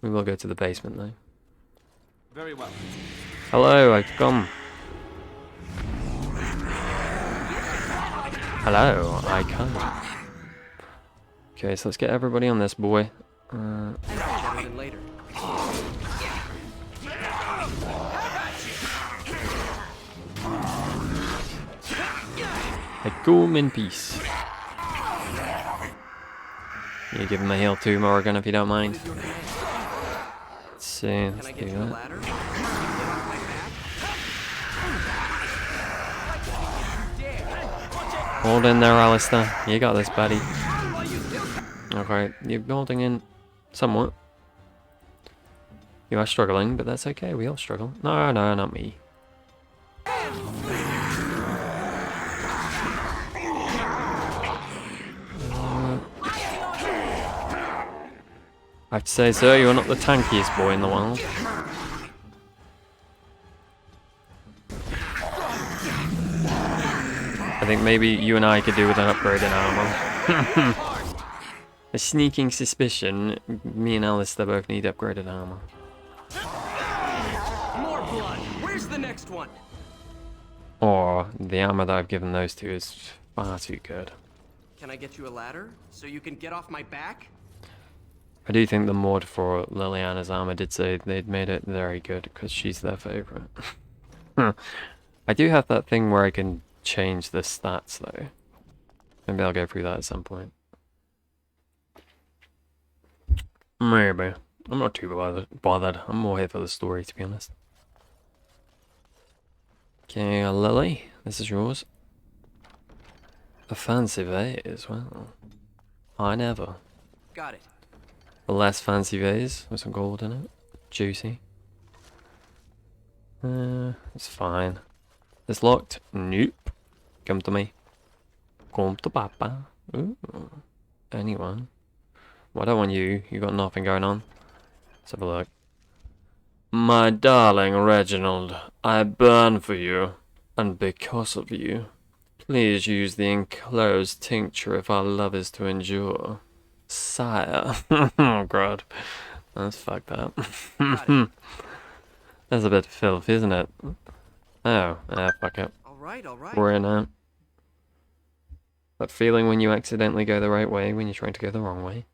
We will go to the basement though. Very well. Hello, I've come. Hello, I come. Okay, so let's get everybody on this boy. Better than later. I come in peace. You give him a heal too, Morgan, if you don't mind. Let's see, let's do that. Hold in there, Alistair. You got this, buddy. Okay, you're holding in somewhat. You are struggling, but that's okay. We all struggle. No, no, not me. I have to say, sir, you are not the tankiest boy in the world. I think maybe you and I could do with an upgrade in armor. A sneaking suspicion, me and Alistair both need upgraded armor. More blood. Where's the next one? Or the armor that I've given those two is far too good. Can I get you a ladder so you can get off my back? I do think the mod for Liliana's armor did say they'd made it very good because she's their favorite. I do have that thing where I can change the stats though. Maybe I'll go through that at some point. Maybe. I'm not too bothered. I'm more here for the story, to be honest. Okay, Lily, this is yours. A fancy vase as well. I never. Got it. A less fancy vase with some gold in it. Juicy. It's fine. It's locked? Nope. Come to me. Come to Papa. Ooh. Anyone? Well, I don't want you. You got nothing going on. Let's have a look. My darling Reginald, I burn for you, and because of you. Please use the enclosed tincture if our love is to endure. Sire. Oh god. That's fucked up. That's a bit filthy, isn't it? Oh, fuck it. Alright. We're in it. That feeling when you accidentally go the right way when you're trying to go the wrong way.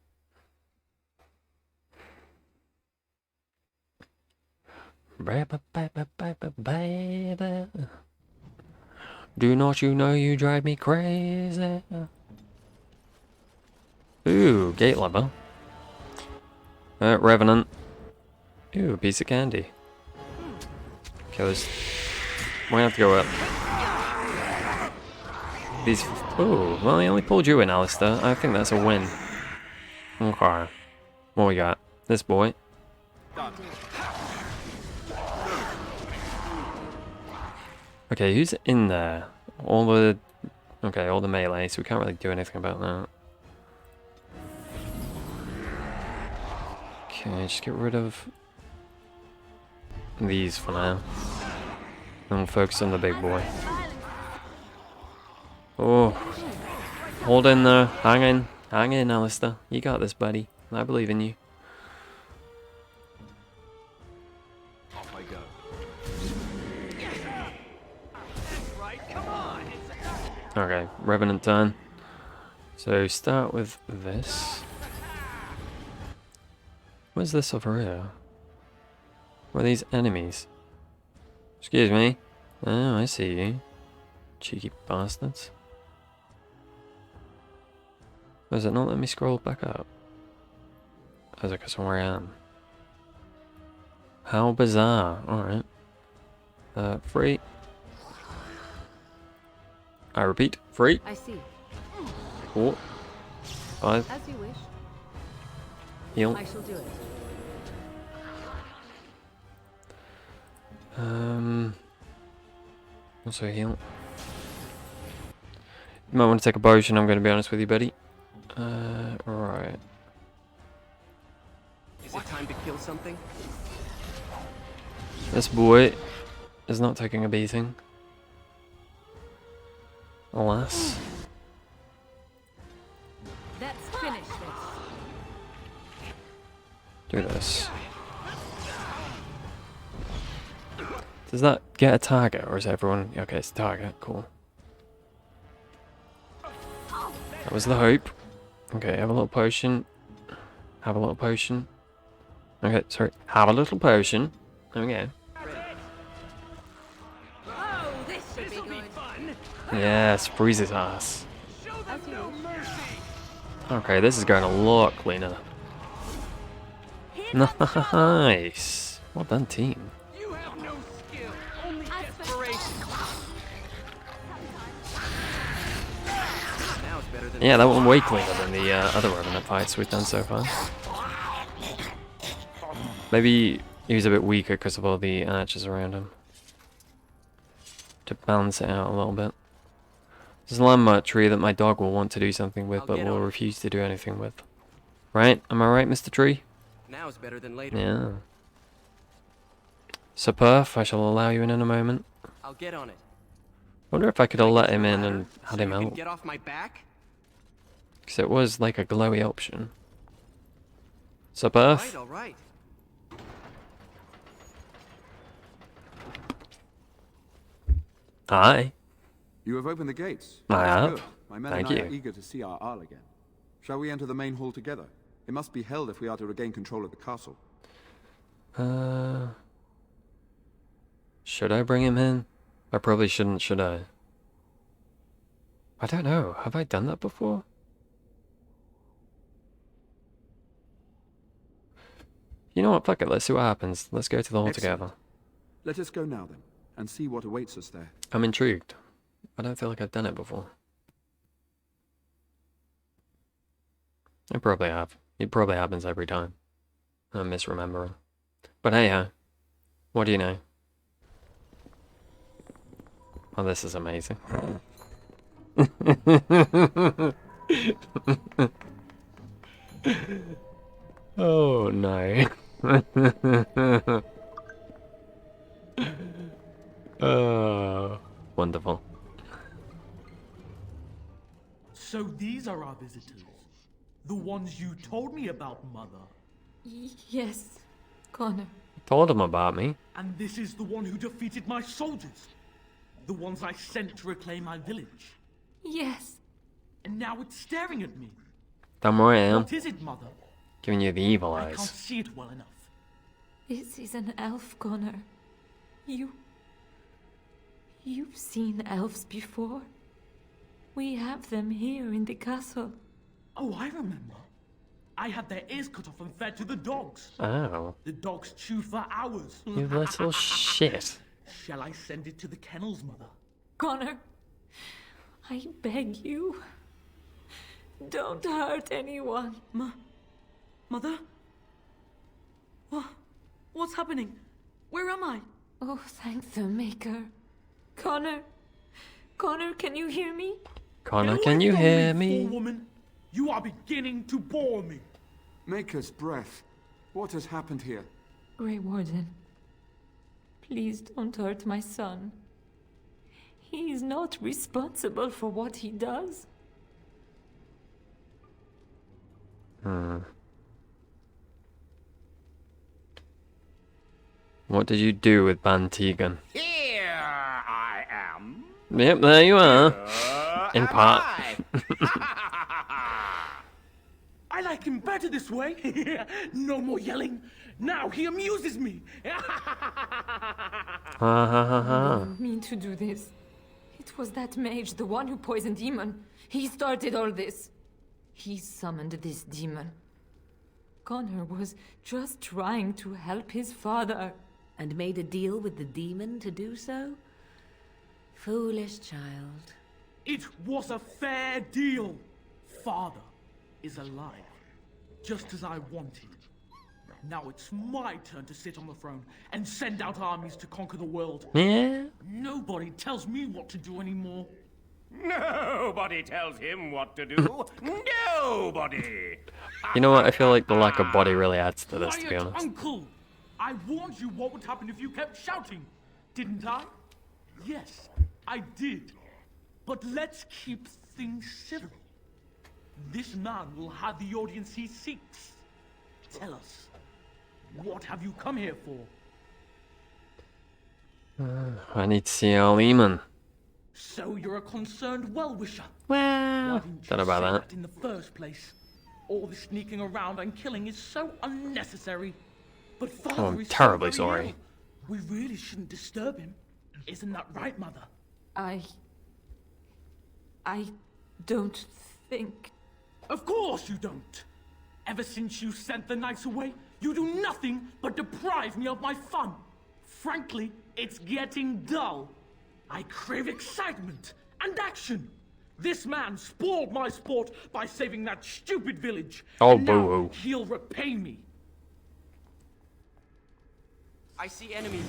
Baby. Do not you know you drive me crazy? Ooh, gate lever. Revenant. Ooh, a piece of candy. Okay, we're gonna have to go up. These. Ooh, well, I only pulled you in, Alistair. I think that's a win. Okay. What we got? This boy. Okay, who's in there? All the melee, so we can't really do anything about that. Okay, just get rid of these for now. And we'll focus on the big boy. Oh. Hold in there. Hang in, Alistair. You got this, buddy. I believe in you. Off I go. Okay, Revenant turn. So start with this. What's this over here? What are these enemies? Excuse me. Oh, I see you. Cheeky bastards. Does it not let me scroll back up? As I guess where I am. How bizarre. Alright. Free. I repeat, free. I see. 4. 5. As you wish. Heal. I shall do it. Also heal. You might want to take a potion, I'm going to be honest with you, buddy. Right. Is it time to kill something? This boy is not taking a beating. Alas. Let's finish this. Do this. Does that get a target, or is everyone... Okay, it's a target. Cool. That was the hope. Okay, have a little potion. Have a little potion. Okay, sorry. Have a little potion. There we go. Oh, this should be good. Yes, freeze his ass. Okay, this is going a lot cleaner. Nice. Well done, team. You have no skill, only desperation. Now it's better than Yeah, that one way cleaner than the other Revenant fights we've done so far. Maybe he was a bit weaker because of all the archers around him. To balance it out a little bit. There's a landmark tree that my dog will want to do something with, but will refuse to do anything with. Right? Am I right, Mr. Tree? Now is better than later. Yeah. So Perf, I shall allow you in a moment. I'll get on it. Wonder if I could have let him in and had him You can out. get off my back? Because it was like a glowy option. So Perf? All right. Hi. You have opened the gates. I have. Good. My men Thank and I you. are eager to see our Arl again. Shall we enter the main hall together? It must be held if we are to regain control of the castle. Should I bring him in? I probably shouldn't, should I? I don't know. Have I done that before? You know what? Fuck it. Let's see what happens. Let's go to the hall Excellent. together. Let us go now then, and see what awaits us there. I'm intrigued. I don't feel like I've done it before. I probably have. It probably happens every time. I'm misremembering. But hey, what do you know? Oh, this is amazing. Oh no. Oh, wonderful. So these are our visitors. The ones you told me about, Mother. Yes, Connor. Told him about me. And this is the one who defeated my soldiers. The ones I sent to reclaim my village. Yes. And now it's staring at me. Don't worry, I am. What is it, Mother? Giving you the evil I can't eyes. see it well enough. This is an elf, Connor. You've seen elves before. We have them here in the castle. Oh, I remember. I had their ears cut off and fed to the dogs. Oh. The dogs chew for hours. You little shit. Shall I send it to the kennels, Mother? Connor, I beg you. Don't hurt anyone. Mother? What's happening? Where am I? Oh, thank the Maker. Connor, can you hear me? Connor, can you hear me? Woman, you are beginning to bore me. Maker's breath. What has happened here? Grey Warden, please don't hurt my son. He is not responsible for what he does. What did you do with Ban Teeeaaagannn? Here I am. Yep, there you are. In part. I like him better this way. No more yelling. Now he amuses me. I didn't mean to do this. It was that mage, the one who poisoned Demon. He started all this. He summoned this demon. Connor was just trying to help his father. And made a deal with the demon to do so? Foolish child. It was a fair deal. Father is alive, just as I wanted. Now it's my turn to sit on the throne and send out armies to conquer the world. Yeah? Nobody tells me what to do anymore. Nobody tells him what to do. Nobody. You know what? I feel like the lack of body really adds to this, to be Quiet, honest. Uncle! I warned you what would happen if you kept shouting, didn't I? Yes, I did. But let's keep things civil. This man will have the audience he seeks. Tell us, what have you come here for? I need to see our Lehman. So you're a concerned well-wisher. Well, Why didn't you don't know about say that. that in the first place? All the sneaking around and killing is so unnecessary. But Father Oh, I'm is terribly so very sorry. ill. We really shouldn't disturb him. Isn't that right, Mother? I don't think... Of course you don't! Ever since you sent the knights away, you do nothing but deprive me of my fun. Frankly, it's getting dull. I crave excitement and action. This man spoiled my sport by saving that stupid village. Oh, and now boo-hoo. he'll repay me. I see enemies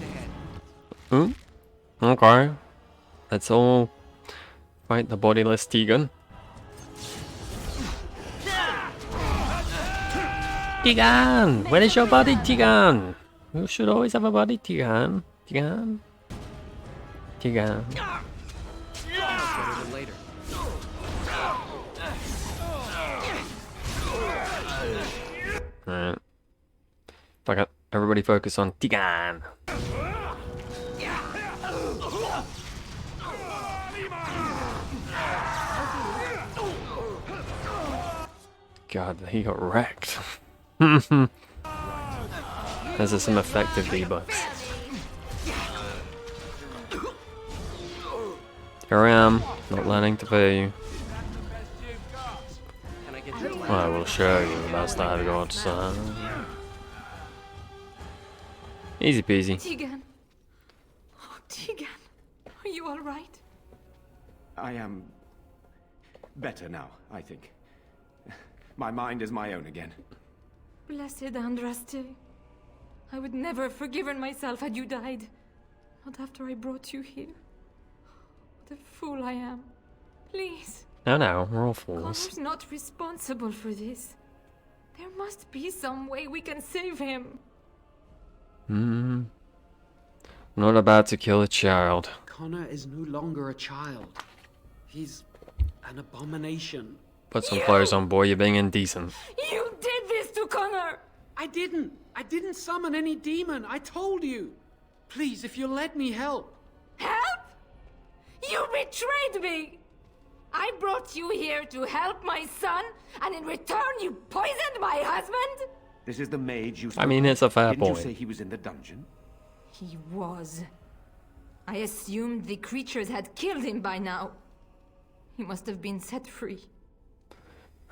ahead. Okay. Let's all fight the bodiless Teeeaaagannn. Teeeaaagannn! Where is your body, Teeeaaagannn? You should always have a body, Teeeaaagannn. Teeeaaagannn. Teeeaaagannn. Better than later. Alright. Fuck it. Everybody focus on Teeeaaagannn. God, he got wrecked. Those are some effective debuffs. Here I am, not learning to fear you. I will show you the best I've got, son. Easy peasy. Teeeaaagannn. Oh, Teeeaaagannn. Are you all right? I am better now, I think. My mind is my own again. Blessed Andraste. I would never have forgiven myself had you died. Not after I brought you here. What a fool I am. Please. No, we're all fools. Connor's not responsible for this. There must be some way we can save him. I'm not about to kill a child. Connor is no longer a child. He's an abomination. Put some clothes on, boy, you're being indecent. You did this to Connor! I didn't summon any demon. I told you. Please, if you'll let me help. Help? You betrayed me! I brought you here to help my son, and in return you poisoned my husband? This is the mage you... I mean, it's a fair Didn't point. you say he was in the dungeon? He was. I assumed the creatures had killed him by now. He must have been set free.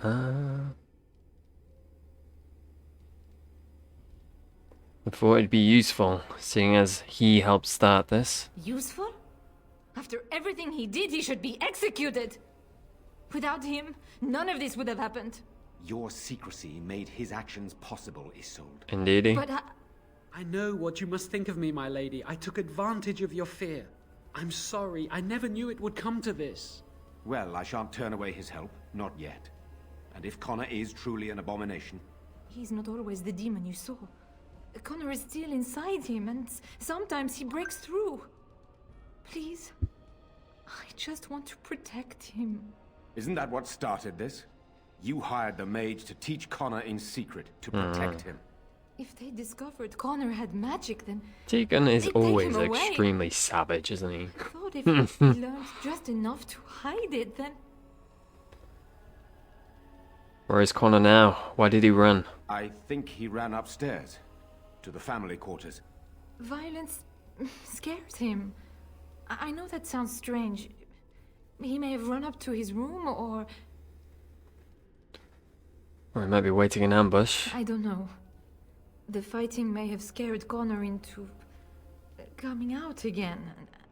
I thought it'd be useful, seeing as he helped start this. Useful? After everything he did, he should be executed! Without him, none of this would have happened. Your secrecy made his actions possible, Isolde. Indeedy. But I know what you must think of me, my lady. I took advantage of your fear. I'm sorry. I never knew it would come to this. Well, I shan't turn away his help. Not yet. And if Connor is truly an abomination... He's not always the demon you saw. Connor is still inside him, and sometimes he breaks through. Please, I just want to protect him. Isn't that what started this? You hired the mage to teach Connor in secret, to protect him. If they discovered Connor had magic, then... Teeeaaagannn is they'd take always him away. extremely savage, isn't he? I thought if he learned just enough to hide it, then... Where is Connor now? Why did he run? I think he ran upstairs, to the family quarters. Violence scares him. I know that sounds strange. He may have run up to his room, or he might be waiting in ambush. I don't know. The fighting may have scared Connor into coming out again,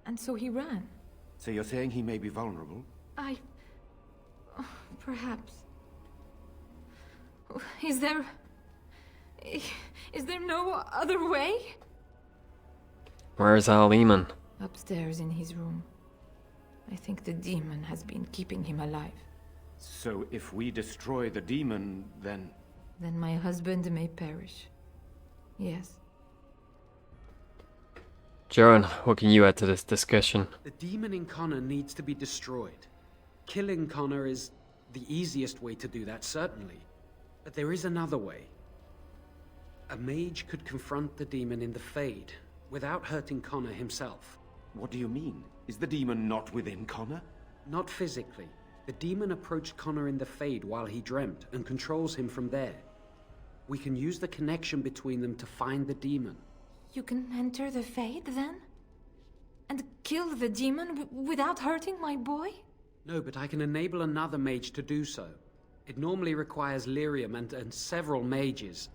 and so he ran. So you're saying he may be vulnerable? Perhaps. Is there no other way? Where is our Lehman? Upstairs in his room. I think the demon has been keeping him alive. So if we destroy the demon, then... Then my husband may perish. Yes. Joan, what can you add to this discussion? The demon in Connor needs to be destroyed. Killing Connor is the easiest way to do that, certainly. But there is another way. A mage could confront the demon in the Fade, without hurting Connor himself. What do you mean? Is the demon not within Connor? Not physically. The demon approached Connor in the Fade while he dreamt and controls him from there. We can use the connection between them to find the demon. You can enter the Fade, then? And kill the demon without hurting my boy? No, but I can enable another mage to do so. It normally requires lyrium and several mages.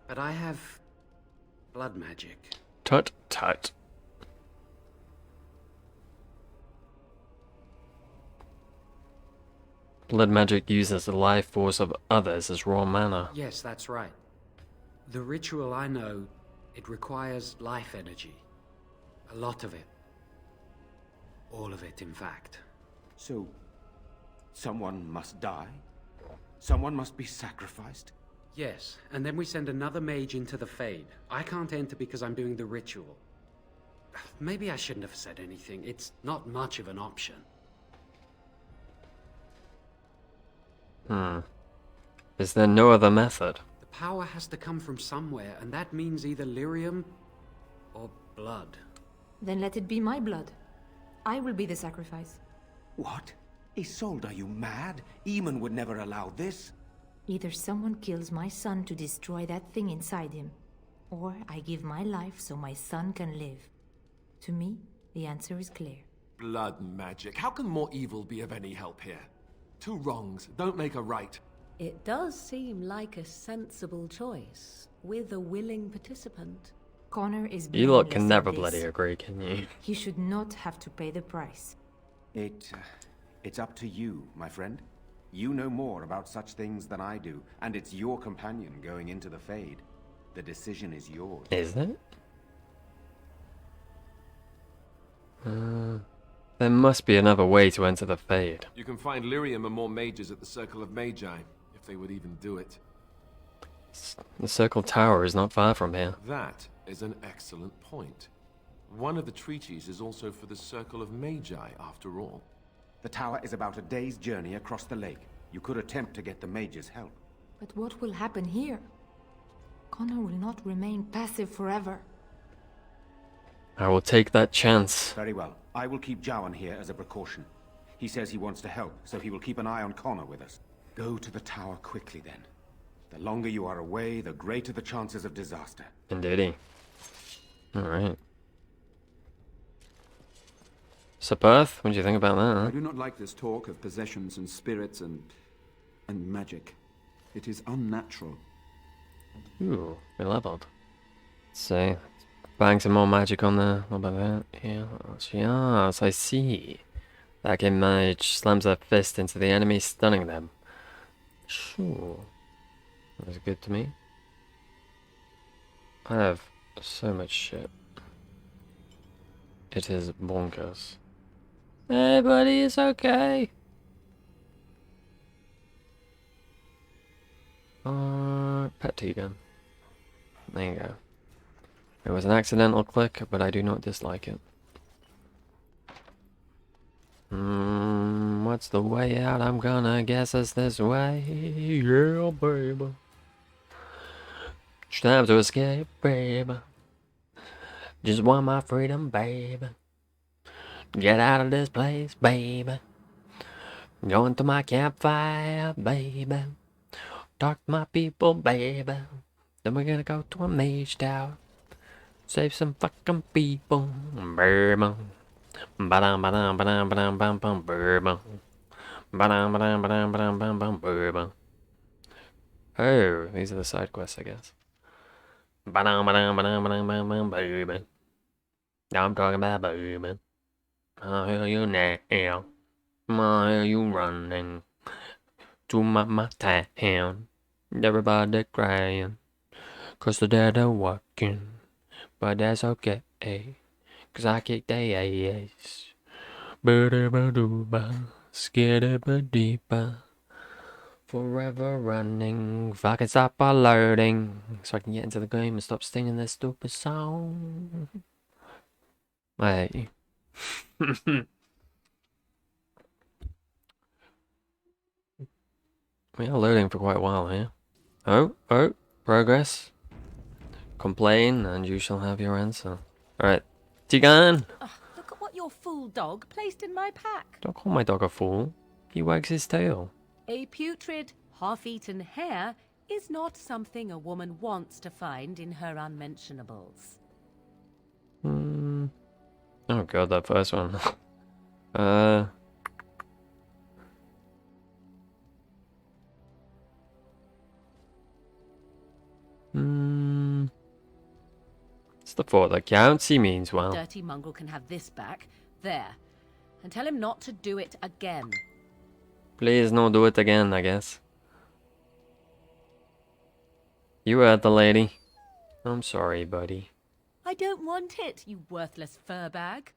But I have blood magic. Tut tut. Blood magic uses the life force of others as raw mana. Yes, that's right. The ritual I know, it requires life energy. A lot of it. All of it, in fact. So, someone must die? Someone must be sacrificed? Yes, and then we send another mage into the Fade. I can't enter because I'm doing the ritual. Maybe I shouldn't have said anything. It's not much of an option. Is there no other method? The power has to come from somewhere, and that means either lyrium or blood. Then let it be my blood. I will be the sacrifice. What? Isolde, are you mad? Eamon would never allow this. Either someone kills my son to destroy that thing inside him, or I give my life so my son can live. To me, the answer is clear. Blood magic. How can more evil be of any help here? Two wrongs don't make a right. It does seem like a sensible choice, with a willing participant. Connor is You lot can blameless never in this. bloody agree, can you? He should not have to pay the price. It's up to you, my friend. You know more about such things than I do, and it's your companion going into the Fade. The decision is yours. Is it? There must be another way to enter the Fade. You can find lyrium and more mages at the Circle of Magi, if they would even do it. The Circle Tower is not far from here. That is an excellent point. One of the treaties is also for the Circle of Magi, after all. The tower is about a day's journey across the lake. You could attempt to get the mages' help. But what will happen here? Connor will not remain passive forever. I will take that chance. Very well. I will keep Jowan here as a precaution. He says he wants to help, so he will keep an eye on Connor with us. Go to the tower quickly, then. The longer you are away, the greater the chances of disaster. Indeedy. Alright. So, Perth, what do you think about that? I do not like this talk of possessions and spirits and magic. It is unnatural. Ooh, we leveled. Let's see. Bang some more magic on there. What about that? Yes, I see. That game mage slams their fist into the enemy, stunning them. Sure. That's good to me. I have so much shit. It is bonkers. Hey buddy, it's okay. Pet Teeeaaagannn. There you go. It was an accidental click, but I do not dislike it. What's the way out? I'm gonna guess it's this way. Yeah, baby. It's time to escape, baby. Just want my freedom, baby. Get out of this place, baby. Going to my campfire, baby. Talk to my people, baby. Then we're gonna go to a mage tower. Save some fucking people, baby. Ba-dum, ba-dum, ba-dum, ba-dum, bum, bum, baby. Ba-dum, ba-dum, ba-dum, ba-dum, bum, bum, baby. Oh, these are the side quests, I guess. Ba-dum, ba-dum, ba-dum, ba-dum, bum, bum, baby. I'm talking about baby. I hear you now. I hear you running to my town. Everybody crying, 'cause the dead are walking. But that's okay, 'cause I kick their ass. Ba-da-ba-doo-ba, skidda-ba-dee-ba. Forever running, if I can stop alerting, so I can get into the game and stop singing this stupid song. I hate you. We are loading for quite a while here. Oh, progress. Complain and you shall have your answer. Alright. Teeeaaagannn! Look at what your fool dog placed in my pack. Don't call my dog a fool. He wags his tail. A putrid, half-eaten hare is not something a woman wants to find in her unmentionables. Oh god, that first one. It's the thought that counts, he means well. Dirty mongrel can have this back. There. And tell him not to do it again. Please don't do it again, I guess. You heard the lady. I'm sorry, buddy. I don't want it, you worthless fur bag.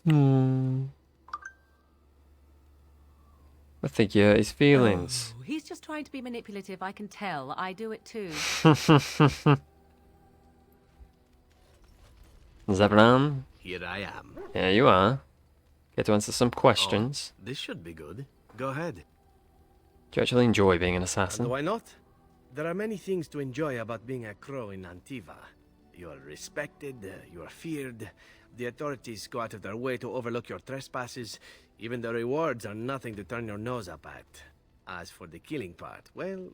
I think you hurt his feelings. Oh, he's just trying to be manipulative, I can tell. I do it too. Zevran? Here I am. Here you are. Get to answer some questions. Oh, this should be good. Go ahead. Do you actually enjoy being an assassin? And why not? There are many things to enjoy about being a crow in Antiva. You are respected, you are feared. The authorities go out of their way to overlook your trespasses. Even the rewards are nothing to turn your nose up at. As for the killing part, well,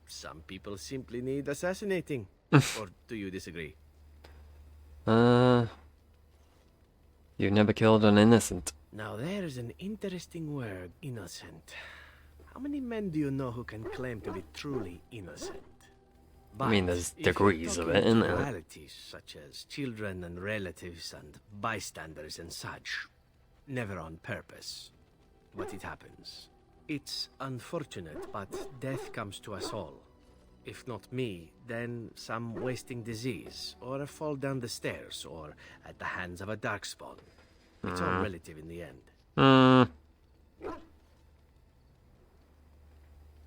some people simply need assassinating. Or do you disagree? You never killed an innocent. Now there's an interesting word, innocent. How many men do you know who can claim to be truly innocent? I mean, there's degrees of it, isn't there? Realities such as children and relatives and bystanders and such. Never on purpose. But it happens. It's unfortunate, but death comes to us all. If not me, then some wasting disease, or a fall down the stairs, or at the hands of a darkspawn. It's all relative in the end.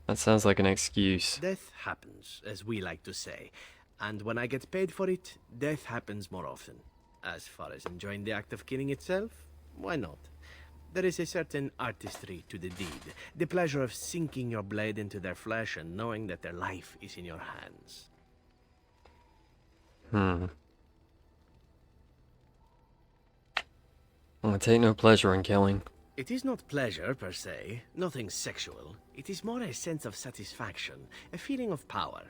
That sounds like an excuse. Death happens, as we like to say. And when I get paid for it, death happens more often. As far as enjoying the act of killing itself, why not? There is a certain artistry to the deed. The pleasure of sinking your blade into their flesh and knowing that their life is in your hands. I take no pleasure in killing. It is not pleasure, per se. Nothing sexual. It is more a sense of satisfaction. A feeling of power.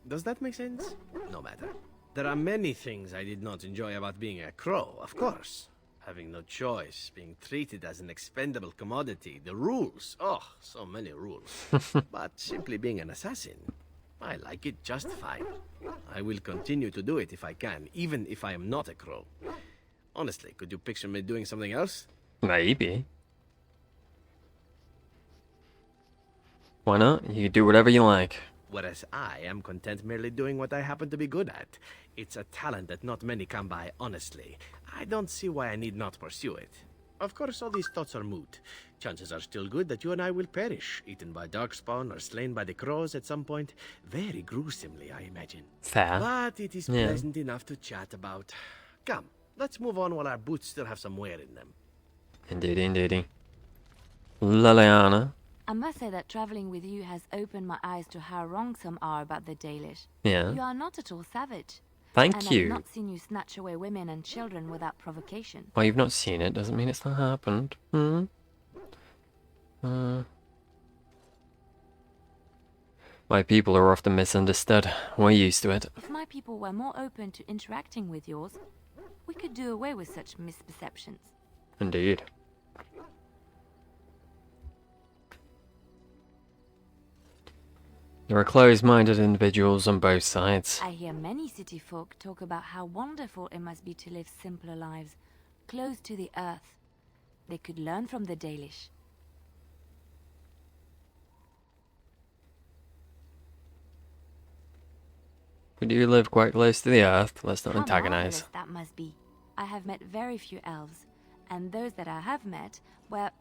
Does that make sense? No matter. There are many things I did not enjoy about being a crow, of course. Having no choice, being treated as an expendable commodity, the rules. Oh, so many rules. But simply being an assassin, I like it just fine. I will continue to do it if I can, even if I am not a crow. Honestly, could you picture me doing something else? Maybe. Why not? You do whatever you like. Whereas I am content merely doing what I happen to be good at. It's a talent that not many come by honestly. I don't see why I need not pursue it. Of course, all these thoughts are moot. Chances are still good that you and I will perish, eaten by darkspawn or slain by the crows at some point. Very gruesomely, I imagine. Fair. But it is pleasant enough to chat about. Come, let's move on while our boots still have some wear in them. Indeedy, indeedy. Liliana. I must say that traveling with you has opened my eyes to how wrong some are about the Dalish. Yeah. You are not at all savage. Thank you. I've not seen you snatch away women and children without provocation. Well, you've not seen it, doesn't mean it's not happened. My people are often misunderstood. We're used to it. If my people were more open to interacting with yours, we could do away with such misperceptions. Indeed. There are closed-minded individuals on both sides. I hear many city folk talk about how wonderful it must be to live simpler lives, close to the earth. They could learn from the Dalish. We do live quite close to the earth. Let's not How antagonize. marvelous that must be. I have met very few elves, and those that I have met were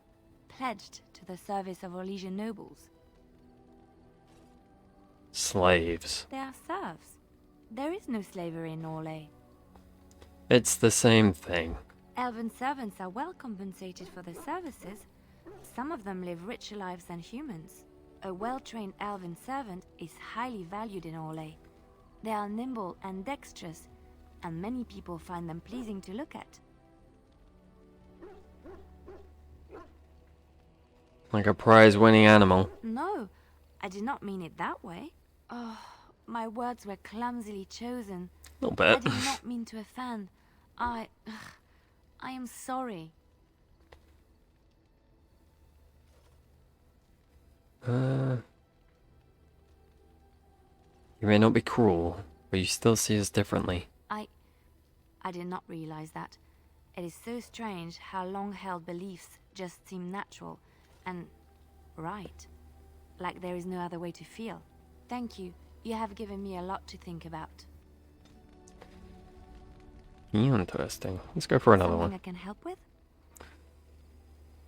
pledged to the service of Orlesian nobles. Slaves. They are serfs. There is no slavery in Orlais. It's the same thing. Elven servants are well compensated for their services. Some of them live richer lives than humans. A well-trained elven servant is highly valued in Orlais. They are nimble and dexterous, and many people find them pleasing to look at. Like a prize-winning animal. No, I did not mean it that way. Oh, my words were clumsily chosen. A little bit. I did not mean to offend. I am sorry. You may not be cruel, but you still see us differently. I did not realize that. It is so strange how long-held beliefs just seem natural and right. Like there is no other way to feel. Thank you. You have given me a lot to think about. Interesting. Let's go for another Something one. I can help with?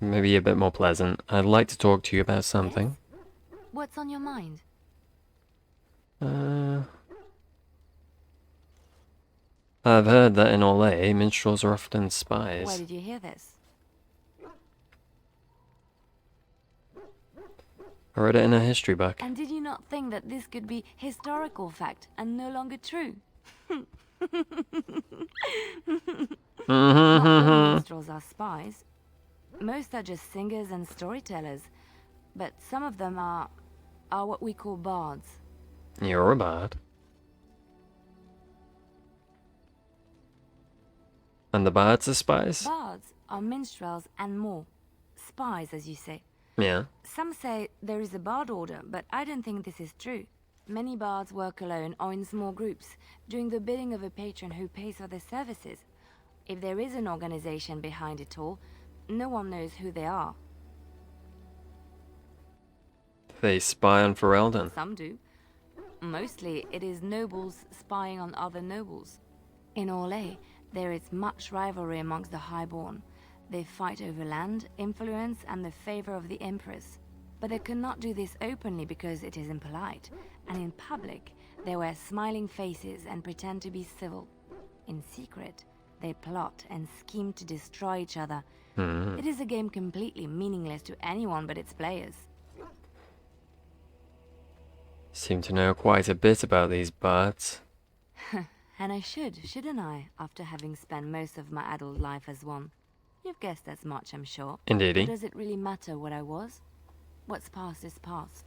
Maybe a bit more pleasant. I'd like to talk to you about something. What's on your mind? I've heard that in Orlais, minstrels are often spies. Where did you hear this? I read it in a history book. And did you not think that this could be historical fact and no longer true? Not all minstrels are spies. Most are just singers and storytellers. But some of them are what we call bards. You're a bard. And the bards are spies? Bards are minstrels and more. Spies, as you say. Yeah. Some say there is a bard order, but I don't think this is true. Many bards work alone or in small groups, doing the bidding of a patron who pays for their services. If there is an organization behind it all, no one knows who they are. They spy on Ferelden. Some do. Mostly, it is nobles spying on other nobles. In Orlais, there is much rivalry amongst the highborn. They fight over land, influence, and the favor of the Empress. But they cannot do this openly because it is impolite, and in public, they wear smiling faces and pretend to be civil. In secret, they plot and scheme to destroy each other. It is a game completely meaningless to anyone but its players. Seem to know quite a bit about these bards. And I shouldn't I, after having spent most of my adult life as one? You've guessed as much, I'm sure. Indeedy. But does it really matter what I was? What's past is past.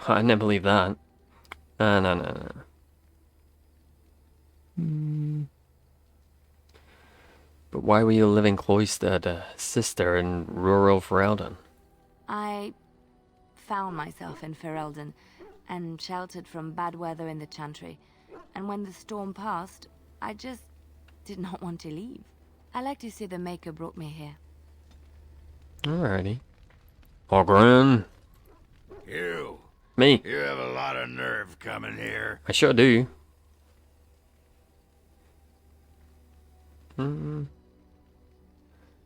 I never believe that. No. But why were you living cloistered, sister, in rural Ferelden? I found myself in Ferelden and sheltered from bad weather in the Chantry. And when the storm passed, I just did not want to leave. I like to see the Maker brought me here. Alrighty. Ogren. You. Me. You have a lot of nerve coming here. I sure do.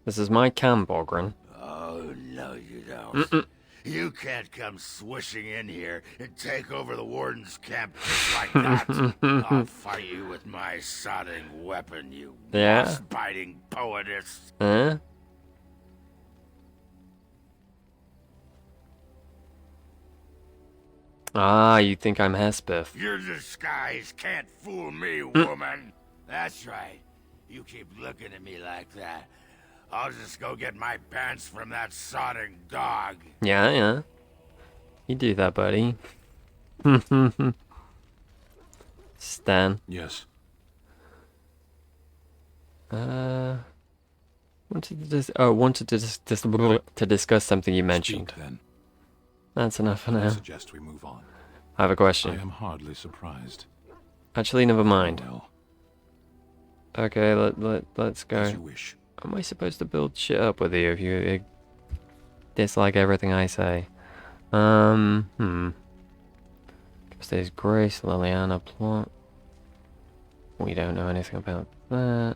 This is my camp, Ogren. Oh, no you don't. You can't come swishing in here and take over the Warden's camp just like that. I'll fight you with my sodding weapon, you moss-biting poetess. Huh? Ah, you think I'm Hespeth. Your disguise can't fool me, woman. That's right. You keep looking at me like that, I'll just go get my pants from that sodding dog. Yeah. You do that, buddy. Stan. Yes. Wanted to discuss something you mentioned. Speak, then. That's enough for I now. suggest we move on. I have a question. I am hardly surprised. Actually, never mind. Well. Okay, let's go. As you wish. Am I supposed to build shit up with you if you dislike everything I say? There's Grace, Liliana plot. We don't know anything about that.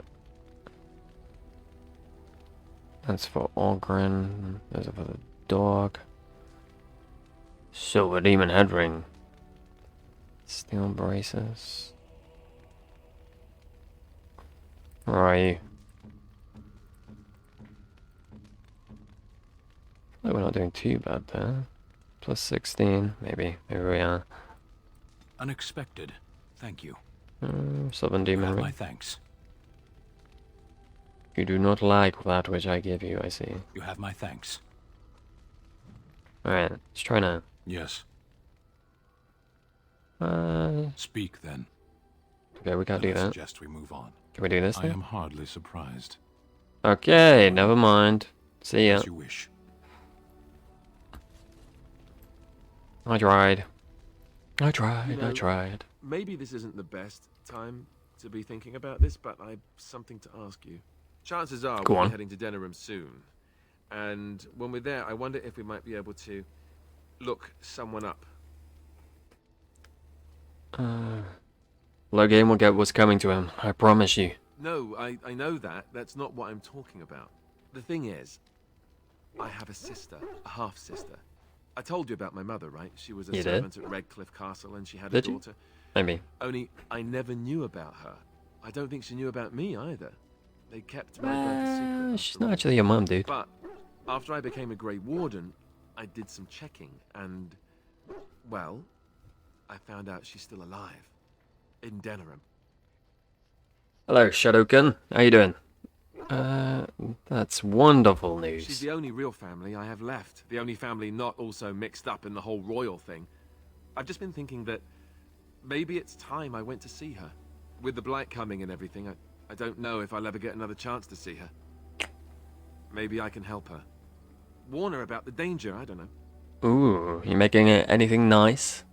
That's for Ogren. Those are for the dog. Silver Demon head ring. Steel braces. Where are you? Like we're not doing too bad there. Plus 16, maybe. Maybe we are. Unexpected. Thank you. Southern You Demon have Ring. my thanks. You do not like that which I give you, I see. You have my thanks. Alright, let's try now. Yes. Speak then. Okay, we can't do I that. suggest we move on. Can we do this I then? am hardly surprised. Okay, never mind. See ya. As you wish. I tried. I You tried, I know, tried. Maybe this isn't the best time to be thinking about this, but I've something to ask you. Chances are Go we'll on. be heading to Denerim soon. And when we're there, I wonder if we might be able to look someone up. Logan will get what's coming to him, I promise you. No, I know that. That's not what I'm talking about. The thing is, I have a sister, a half-sister. I told you about my mother, right? She was a You servant at Redcliffe Castle and she had Did a you? daughter. Maybe. Only I never knew about her. I don't think she knew about me either. They kept my birth a secret. She's not actually your mum, dude. But after I became a Grey Warden, I did some checking and, well, I found out she's still alive. In Denerim. Hello, Shadowgun. How you doing? That's wonderful news. She's the only real family I have left. The only family not also mixed up in the whole royal thing. I've just been thinking that maybe it's time I went to see her. With the blight coming and everything, I don't know if I'll ever get another chance to see her. Maybe I can help her. Warn her about the danger, I don't know. Ooh, you making it anything nice?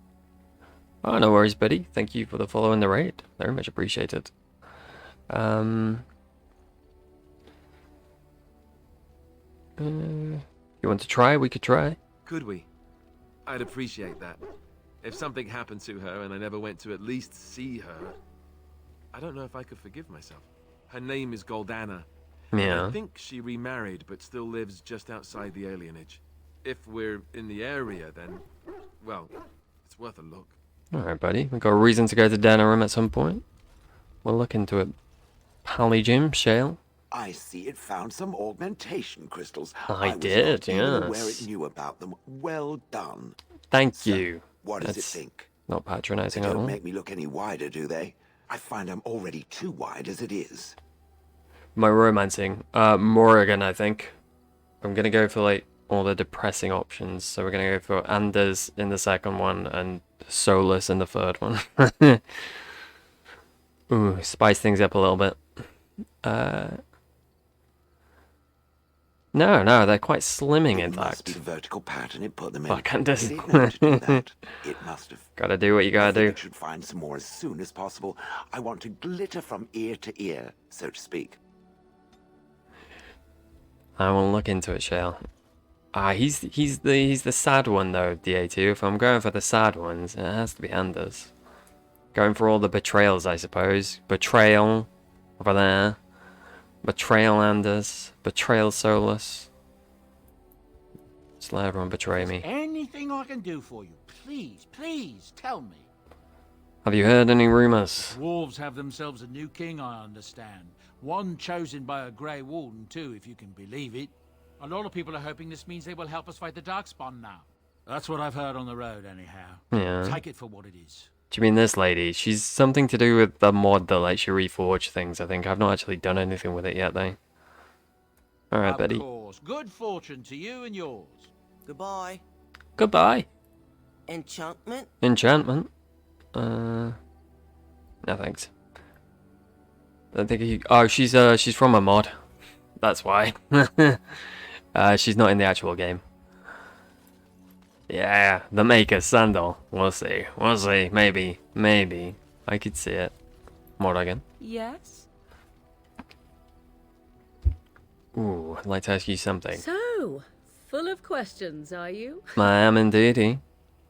Oh, no worries, buddy. Thank you for the follow and the raid. Very much appreciated. You want to try? We could try. Could we? I'd appreciate that. If something happened to her and I never went to at least see her, I don't know if I could forgive myself. Her name is Goldana. Yeah. I think she remarried but still lives just outside the alienage. If we're in the area, then, well, it's worth a look. Alright, buddy. We've got a reason to go to Denerim at some point. We'll look into it. Pally Jim, Shale. I see it found some augmentation crystals. I was did, not even aware yes. it knew about them. Well done. Thank you. What does That's it think? not They patronizing at don't all. make me look any wider, do they? I find I'm already too wide as it is. My romancing. Morrigan, I think. I'm gonna go for, like, all the depressing options. So we're gonna go for Anders in the second one and Solus in the third one. Ooh, spice things up a little bit. No, they're quite slimming, in It must be fact. the vertical pattern it put them in. Fuck, Anders. It didn't have to do that. It must have. Gotta do what you gotta I think do. it should find some more as soon as possible. I want to glitter from ear to ear, so to speak. I will look into it, Shale. He's the sad one though, DA2. If I'm going for the sad ones, it has to be Anders. Going for all the betrayals, I suppose. Betrayal over there. Betrayal Anders. Betrayal Solus. Just let everyone betray me. Anything I can do for you, please tell me. Have you heard any rumors? Wolves have themselves a new king, I understand. One chosen by a Grey Warden, too, if you can believe it. A lot of people are hoping this means they will help us fight the Darkspawn now. That's what I've heard on the road, anyhow. Yeah. Take it for what it is. Do you mean this lady? She's something to do with the mod that lets you reforge things, I think. I've not actually done anything with it yet, though. Alright, Betty. Of course. Good fortune to you and yours. Goodbye. Goodbye. Enchantment? Enchantment? No thanks. I don't think he... Oh, she's from a mod. That's why. She's not in the actual game. Yeah, the Maker Sandal. We'll see. We'll see. Maybe. Maybe. I could see it. Morrigan. Yes? Ooh, I'd like to ask you something. So, full of questions, are you? I am indeedy.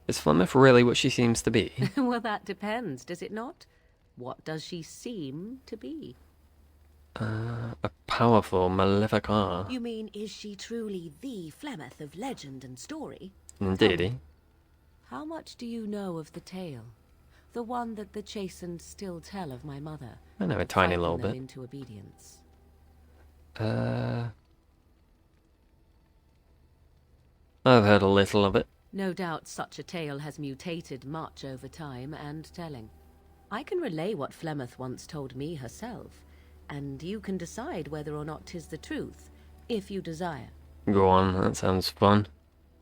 Is Flemeth really what she seems to be? Well, that depends, does it not? What does she seem to be? A powerful Maleficar. You mean, is she truly the Flemeth of legend and story? Indeedy. How much do you know of the tale? The one that the chastened still tell of my mother? I know a tiny frighten little them bit. into obedience. I've heard a little of it. No doubt such a tale has mutated much over time and telling. I can relay what Flemeth once told me herself, and you can decide whether or not 'tis the truth, if you desire. Go on, that sounds fun.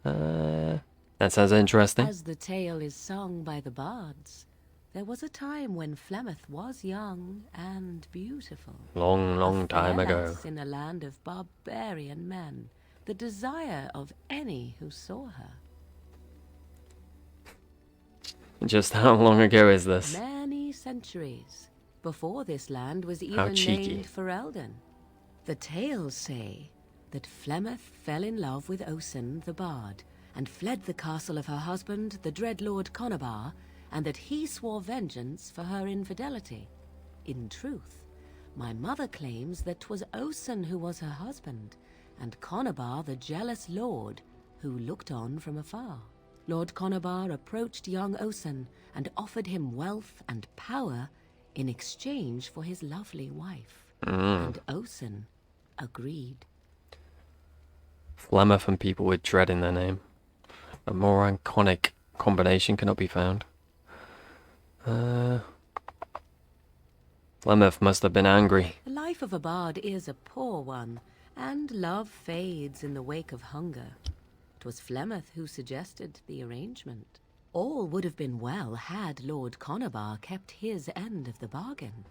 That sounds interesting. As the tale is sung by the bards, there was a time when Flemeth was young and beautiful. Long time ago. Fearless in a land of barbarian men, the desire of any who saw her. Just how long ago is this? Many centuries before this land was How even cheeky. named Ferelden. The tales say that Flemeth fell in love with Osen the Bard and fled the castle of her husband, the Dreadlord Conabar, and that he swore vengeance for her infidelity. In truth, my mother claims that 'twas Osen who was her husband, and Conabar the jealous lord who looked on from afar. Lord Conabar approached young Osen and offered him wealth and power in exchange for his lovely wife. And Osen agreed. Flemeth and people with dread in their name. A more iconic combination cannot be found. Flemeth must have been angry. The life of a bard is a poor one, and love fades in the wake of hunger. 'Twas Flemeth who suggested the arrangement. All would have been well had Lord Conabar kept his end of the bargain.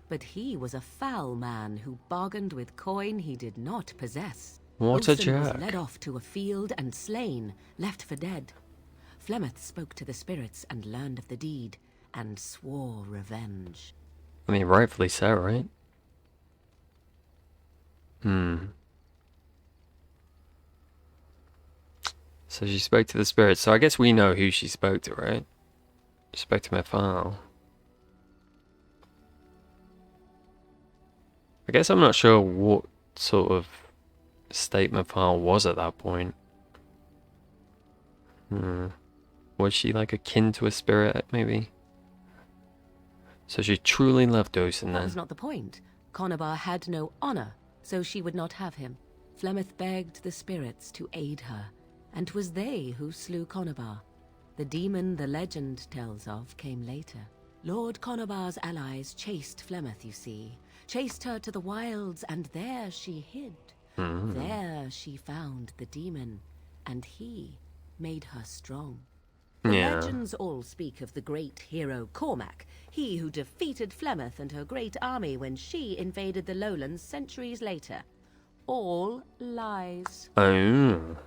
But he was a foul man who bargained with coin he did not possess. What a Osen was jerk. led off to a field and slain, left for dead. Flemeth spoke to the spirits and learned of the deed, and swore revenge. I mean, rightfully so, right? So she spoke to the spirits. So I guess we know who she spoke to, right? She spoke to Mefal. I guess I'm not sure what sort of state Mefal was at that point. Was she like akin to a spirit, maybe? So she truly loved Osen That then. was not the point. Conabar had no honor, so she would not have him. Flemeth begged the spirits to aid her, and 'twas they who slew Conabar. The demon the legend tells of came later. Lord Conabar's allies chased Flemeth, you see. Chased her to the wilds, and there she hid. There she found the demon, and he made her strong. The legends all speak of the great hero Cormac, he who defeated Flemeth and her great army when she invaded the lowlands centuries later. All lies. Oh.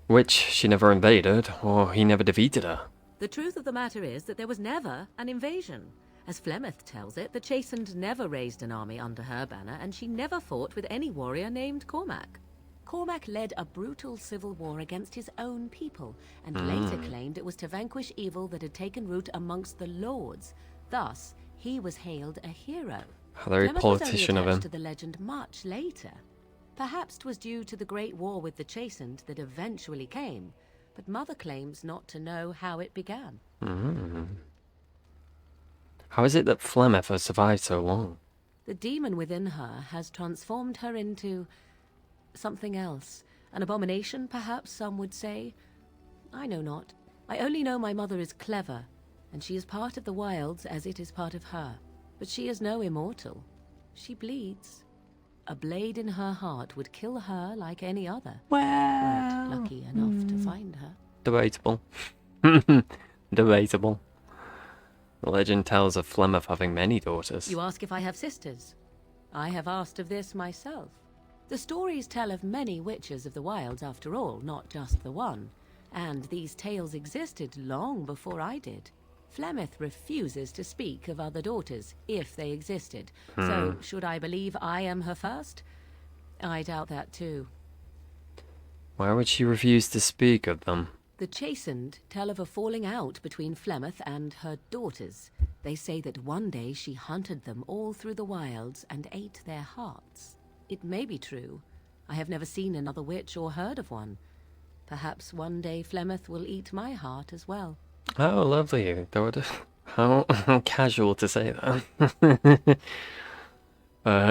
Which she never invaded, or he never defeated her. The truth of the matter is that there was never an invasion. As Flemeth tells it, the Chastened never raised an army under her banner, and she never fought with any warrior named Cormac. Cormac led a brutal civil war against his own people, and later claimed it was to vanquish evil that had taken root amongst the lords. Thus, he was hailed a hero. How very Flemeth politician was of only him. attached to the legend much later. Perhaps 'twas due to the great war with the Chastened that eventually came, but Mother claims not to know how it began. How is it that Flemeth has survived so long? The demon within her has transformed her into something else. An abomination, perhaps some would say. I know not. I only know my mother is clever, and she is part of the wilds as it is part of her. But she is no immortal. She bleeds. A blade in her heart would kill her like any other. Weren't lucky enough to find her. Debatable. Debatable. The legend tells of Flemeth having many daughters. You ask if I have sisters. I have asked of this myself. The stories tell of many witches of the wilds after all, not just the one. And these tales existed long before I did. Flemeth refuses to speak of other daughters, if they existed. So, should I believe I am her first? I doubt that too. Why would she refuse to speak of them? The Chastened tell of a falling out between Flemeth and her daughters. They say that one day she hunted them all through the wilds and ate their hearts. It may be true. I have never seen another witch or heard of one. Perhaps one day Flemeth will eat my heart as well. Oh, lovely. How casual to say that.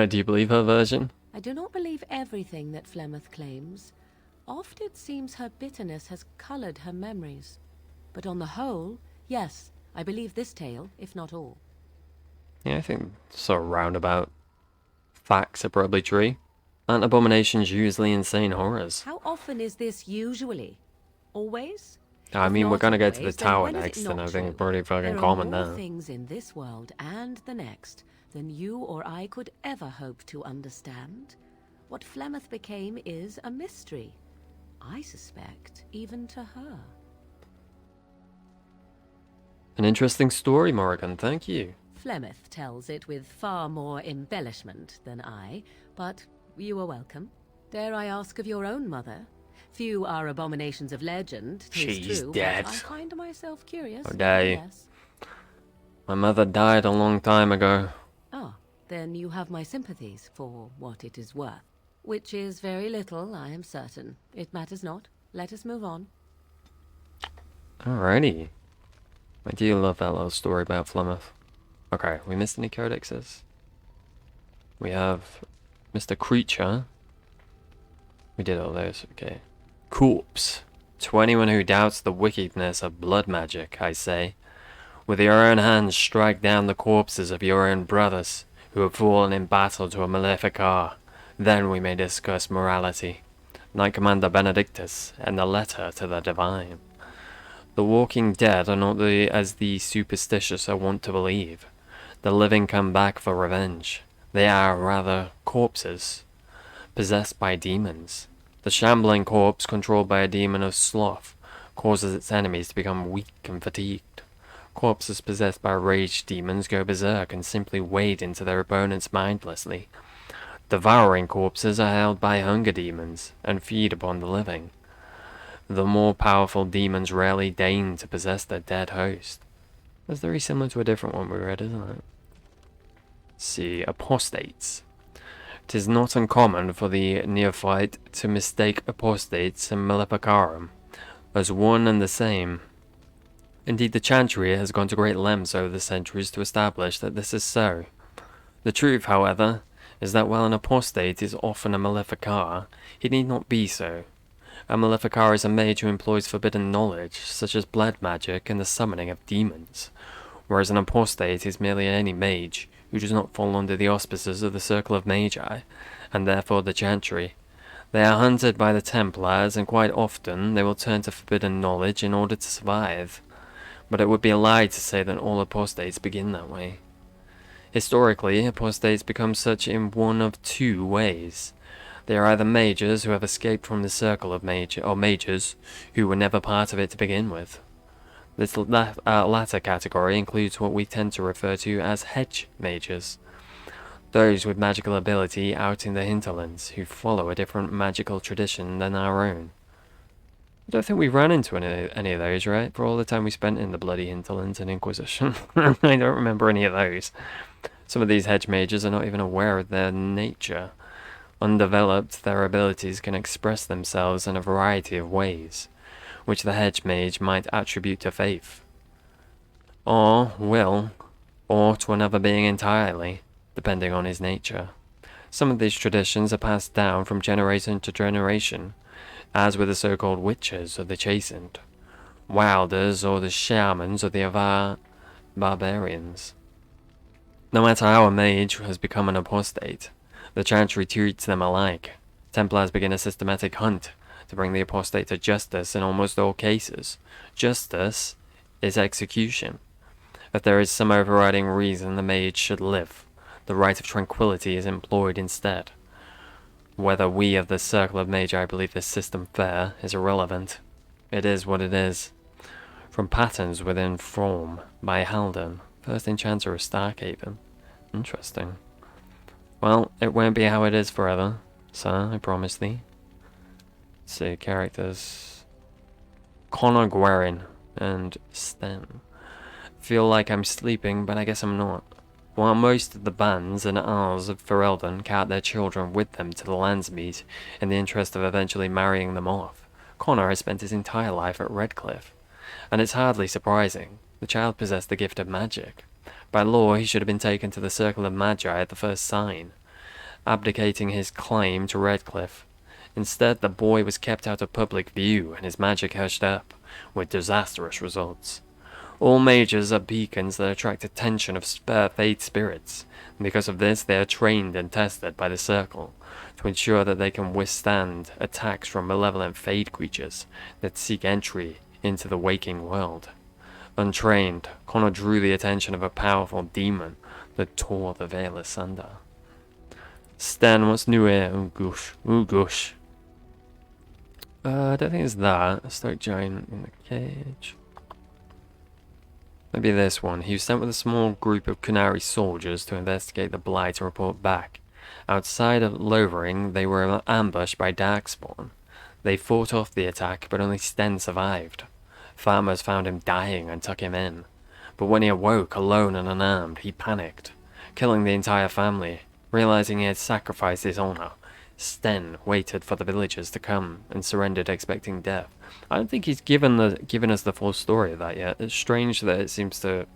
Do you believe her version? I do not believe everything that Flemeth claims. Oft it seems her bitterness has colored her memories. But on the whole, yes, I believe this tale, if not all. Yeah, I think sort of roundabout facts are probably true. Aren't abominations usually insane horrors? How often is this usually? Always? I If mean, we're not gonna get to the always, then tower when is it next, not and I think it's true? pretty fucking There common are more now. things in this world and the next than you or I could ever hope to understand. What Flemeth became is a mystery. I suspect, even to her. An interesting story, Morrigan, thank you. Flemeth tells it with far more embellishment than I, but you are welcome. Dare I ask of your own mother? Few are abominations of legend, 'tis She's true, dead. but I find myself curious. Oh, day. nevertheless. My mother died a long time ago. Ah, then you have my sympathies for what it is worth. Which is very little, I am certain. It matters not. Let us move on. Alrighty. I do love that little story about Flemeth. Okay, we missed any codexes? We have Mr. Creature. We did all those, okay. Corpse. To anyone who doubts the wickedness of blood magic, I say, with your own hands strike down the corpses of your own brothers who have fallen in battle to a Maleficar. Then we may discuss morality. Knight Commander Benedictus and the letter to the divine. The walking dead are not as the superstitious are wont to believe. The living come back for revenge. They are, rather, corpses, possessed by demons. The shambling corpse, controlled by a demon of sloth, causes its enemies to become weak and fatigued. Corpses possessed by rage demons go berserk and simply wade into their opponents mindlessly. Devouring corpses are held by hunger demons and feed upon the living. The more powerful demons rarely deign to possess their dead host. That's very similar to a different one we read, isn't it? Let's see, apostates. 'Tis not uncommon for the neophyte to mistake apostates and Maleficarum as one and the same. Indeed, the Chantry has gone to great lengths over the centuries to establish that this is so. The truth, however, is that while an apostate is often a Maleficar, he need not be so. A Maleficar is a mage who employs forbidden knowledge, such as blood magic and the summoning of demons, whereas an apostate is merely any mage who does not fall under the auspices of the Circle of Magi, and therefore the Chantry. They are hunted by the Templars, and quite often they will turn to forbidden knowledge in order to survive. But it would be a lie to say that all apostates begin that way. Historically, apostates become such in one of two ways. They are either mages who have escaped from the Circle of mages who were never part of it to begin with. This latter category includes what we tend to refer to as hedge mages. Those with magical ability out in the hinterlands who follow a different magical tradition than our own. I don't think we ran into any of those, right? For all the time we spent in the bloody hinterlands and Inquisition. I don't remember any of those. Some of these hedge mages are not even aware of their nature. Undeveloped, their abilities can express themselves in a variety of ways, which the hedge mage might attribute to faith, or will, or to another being entirely, depending on his nature. Some of these traditions are passed down from generation to generation, as with the so-called witches or the chastened, wilders or the shamans or the Avar barbarians. No matter how a mage has become an apostate, the Chantry treats them alike. Templars begin a systematic hunt to bring the apostate to justice in almost all cases. Justice is execution. If there is some overriding reason the mage should live, the right of tranquility is employed instead. Whether we of the Circle of Magi believe this system fair is irrelevant. It is what it is. From Patterns Within Form by Haldon, first enchanter of Starkhaven. Interesting. Well, it won't be how it is forever, sir, I promise thee. Let's see, characters. Connor Guerin and Sten. Feel like I'm sleeping, but I guess I'm not. While most of the bands and Arls of Ferelden cart their children with them to the Landsmeet in the interest of eventually marrying them off, Connor has spent his entire life at Redcliffe. And it's hardly surprising. The child possessed the gift of magic. By law, he should have been taken to the Circle of Magi at the first sign. Abdicating his claim to Redcliffe, Instead, the boy was kept out of public view and his magic hushed up, with disastrous results. All mages are beacons that attract attention of faith spirits, and because of this they are trained and tested by the Circle to ensure that they can withstand attacks from malevolent fade creatures that seek entry into the waking world. Untrained, Connor drew the attention of a powerful demon that tore the veil asunder. Stan, what's new here? Oh gosh, oh gosh. I don't think it's that. A stoic giant in the cage. Maybe this one. He was sent with a small group of Canary soldiers to investigate the blight and report back. Outside of Lovering, they were ambushed by Darkspawn. They fought off the attack, but only Sten survived. Farmers found him dying and took him in. But when he awoke, alone and unarmed, he panicked, killing the entire family. Realizing he had sacrificed his honor, Sten waited for the villagers to come and surrendered expecting death. I don't think he's given us the full story of that yet. It's strange that it seems to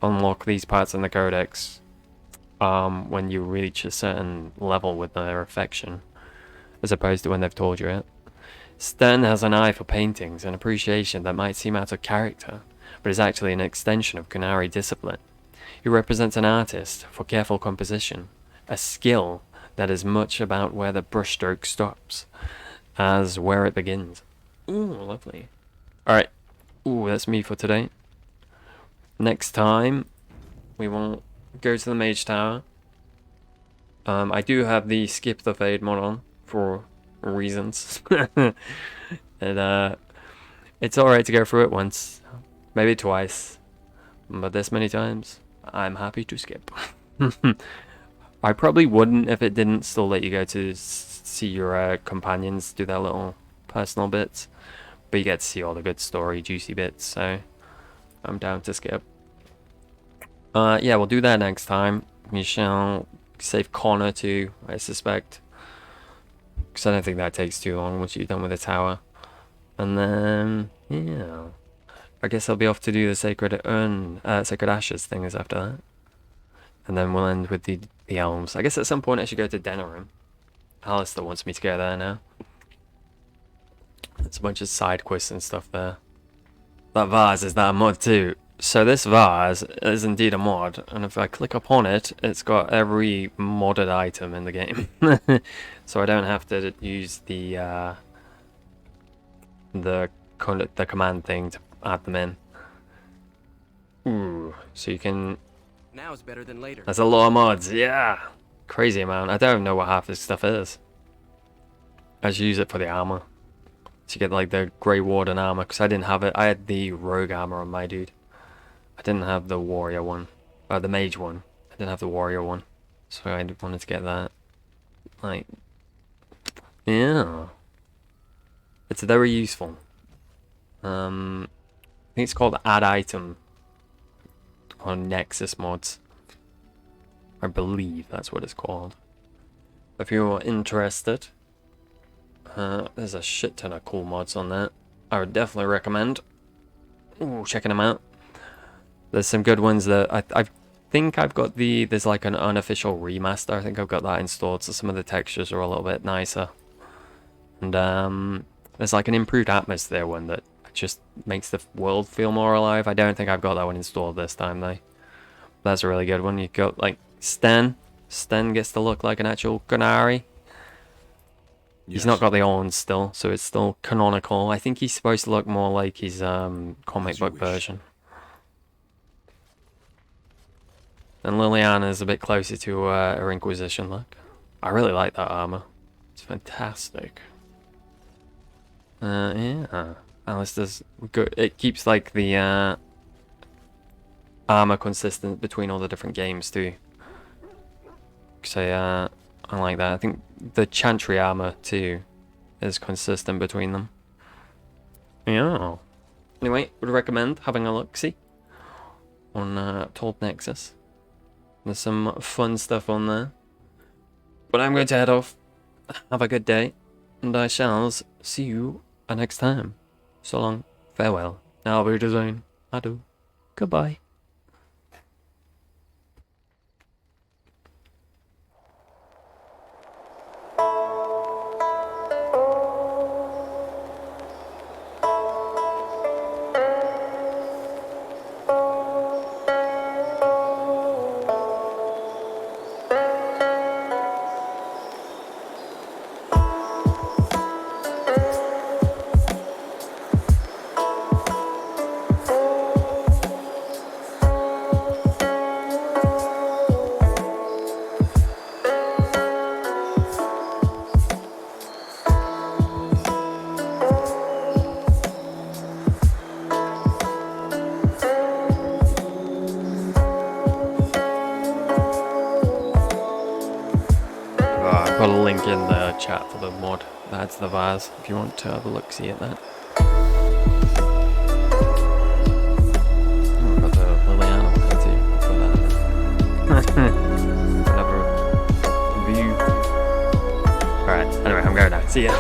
unlock these parts in the codex when you reach a certain level with their affection, as opposed to when they've told you it. Sten has an eye for paintings, an appreciation that might seem out of character, but is actually an extension of Canary discipline. He represents an artist for careful composition, a skill that is much about where the brushstroke stops as where it begins. Ooh, lovely. Alright. Ooh, that's me for today. Next time, we will go to the Mage Tower. I do have the Skip the Fade mod on for reasons. It's alright to go through it once, maybe twice, but this many times, I'm happy to skip. I probably wouldn't if it didn't still let you go to see your companions do their little personal bits, but you get to see all the good story, juicy bits, so I'm down to skip. Yeah, we'll do that next time. We shall save Connor too, I suspect, because I don't think that takes too long once you're done with the tower. And then, yeah, I guess I'll be off to do the Sacred Ashes things after that. And then we'll end with the elves. I guess at some point I should go to Denerim. Alistair wants me to go there now. There's a bunch of side quests and stuff there. That vase, is that a mod too? So this vase is indeed a mod, and if I click upon it, it's got every modded item in the game. So I don't have to use the command thing to add them in. Ooh, so you can... Now is better than later. There's a lot of mods, yeah! Crazy amount. I don't even know what half this stuff is. I just use it for the armor. To get like the Grey Warden armor, because I didn't have it. I had the rogue armor on my dude. I didn't have the warrior one. The mage one. I didn't have the warrior one. So I wanted to get that. Like, yeah. It's very useful. I think it's called Add Item on Nexus mods. I believe that's what it's called. If you're interested, there's a shit ton of cool mods on that. I would definitely recommend checking them out. There's some good ones that I think I've got there's like an unofficial remaster. I think I've got that installed, so some of the textures are a little bit nicer. And there's like an improved atmosphere one that just makes the world feel more alive. I don't think I've got that one installed this time though. That's a really good one. You got like Sten gets to look like an actual Canary. He's not got the horns still, so it's still canonical. I think he's supposed to look more like his comic book version. And Liliana is a bit closer to her Inquisition look. I really like that armor. It's fantastic. Yeah. Alistair's good. It keeps like the armor consistent between all the different games too. So I like that. I think the Chantry armor too is consistent between them. Yeah. Anyway, would recommend having a look-see on Told Nexus. There's some fun stuff on there. But I'm going to head off. Have a good day. And I shall see you next time. So long. Farewell. Auf Wiedersehen. Adieu. Goodbye. put a link in the chat for the mod. That's the vase, if you want to have a look-see at that. Oh, I've got the Liliana one too. I'll put that in. Whatever. View. Alright, anyway, I'm going now. See ya.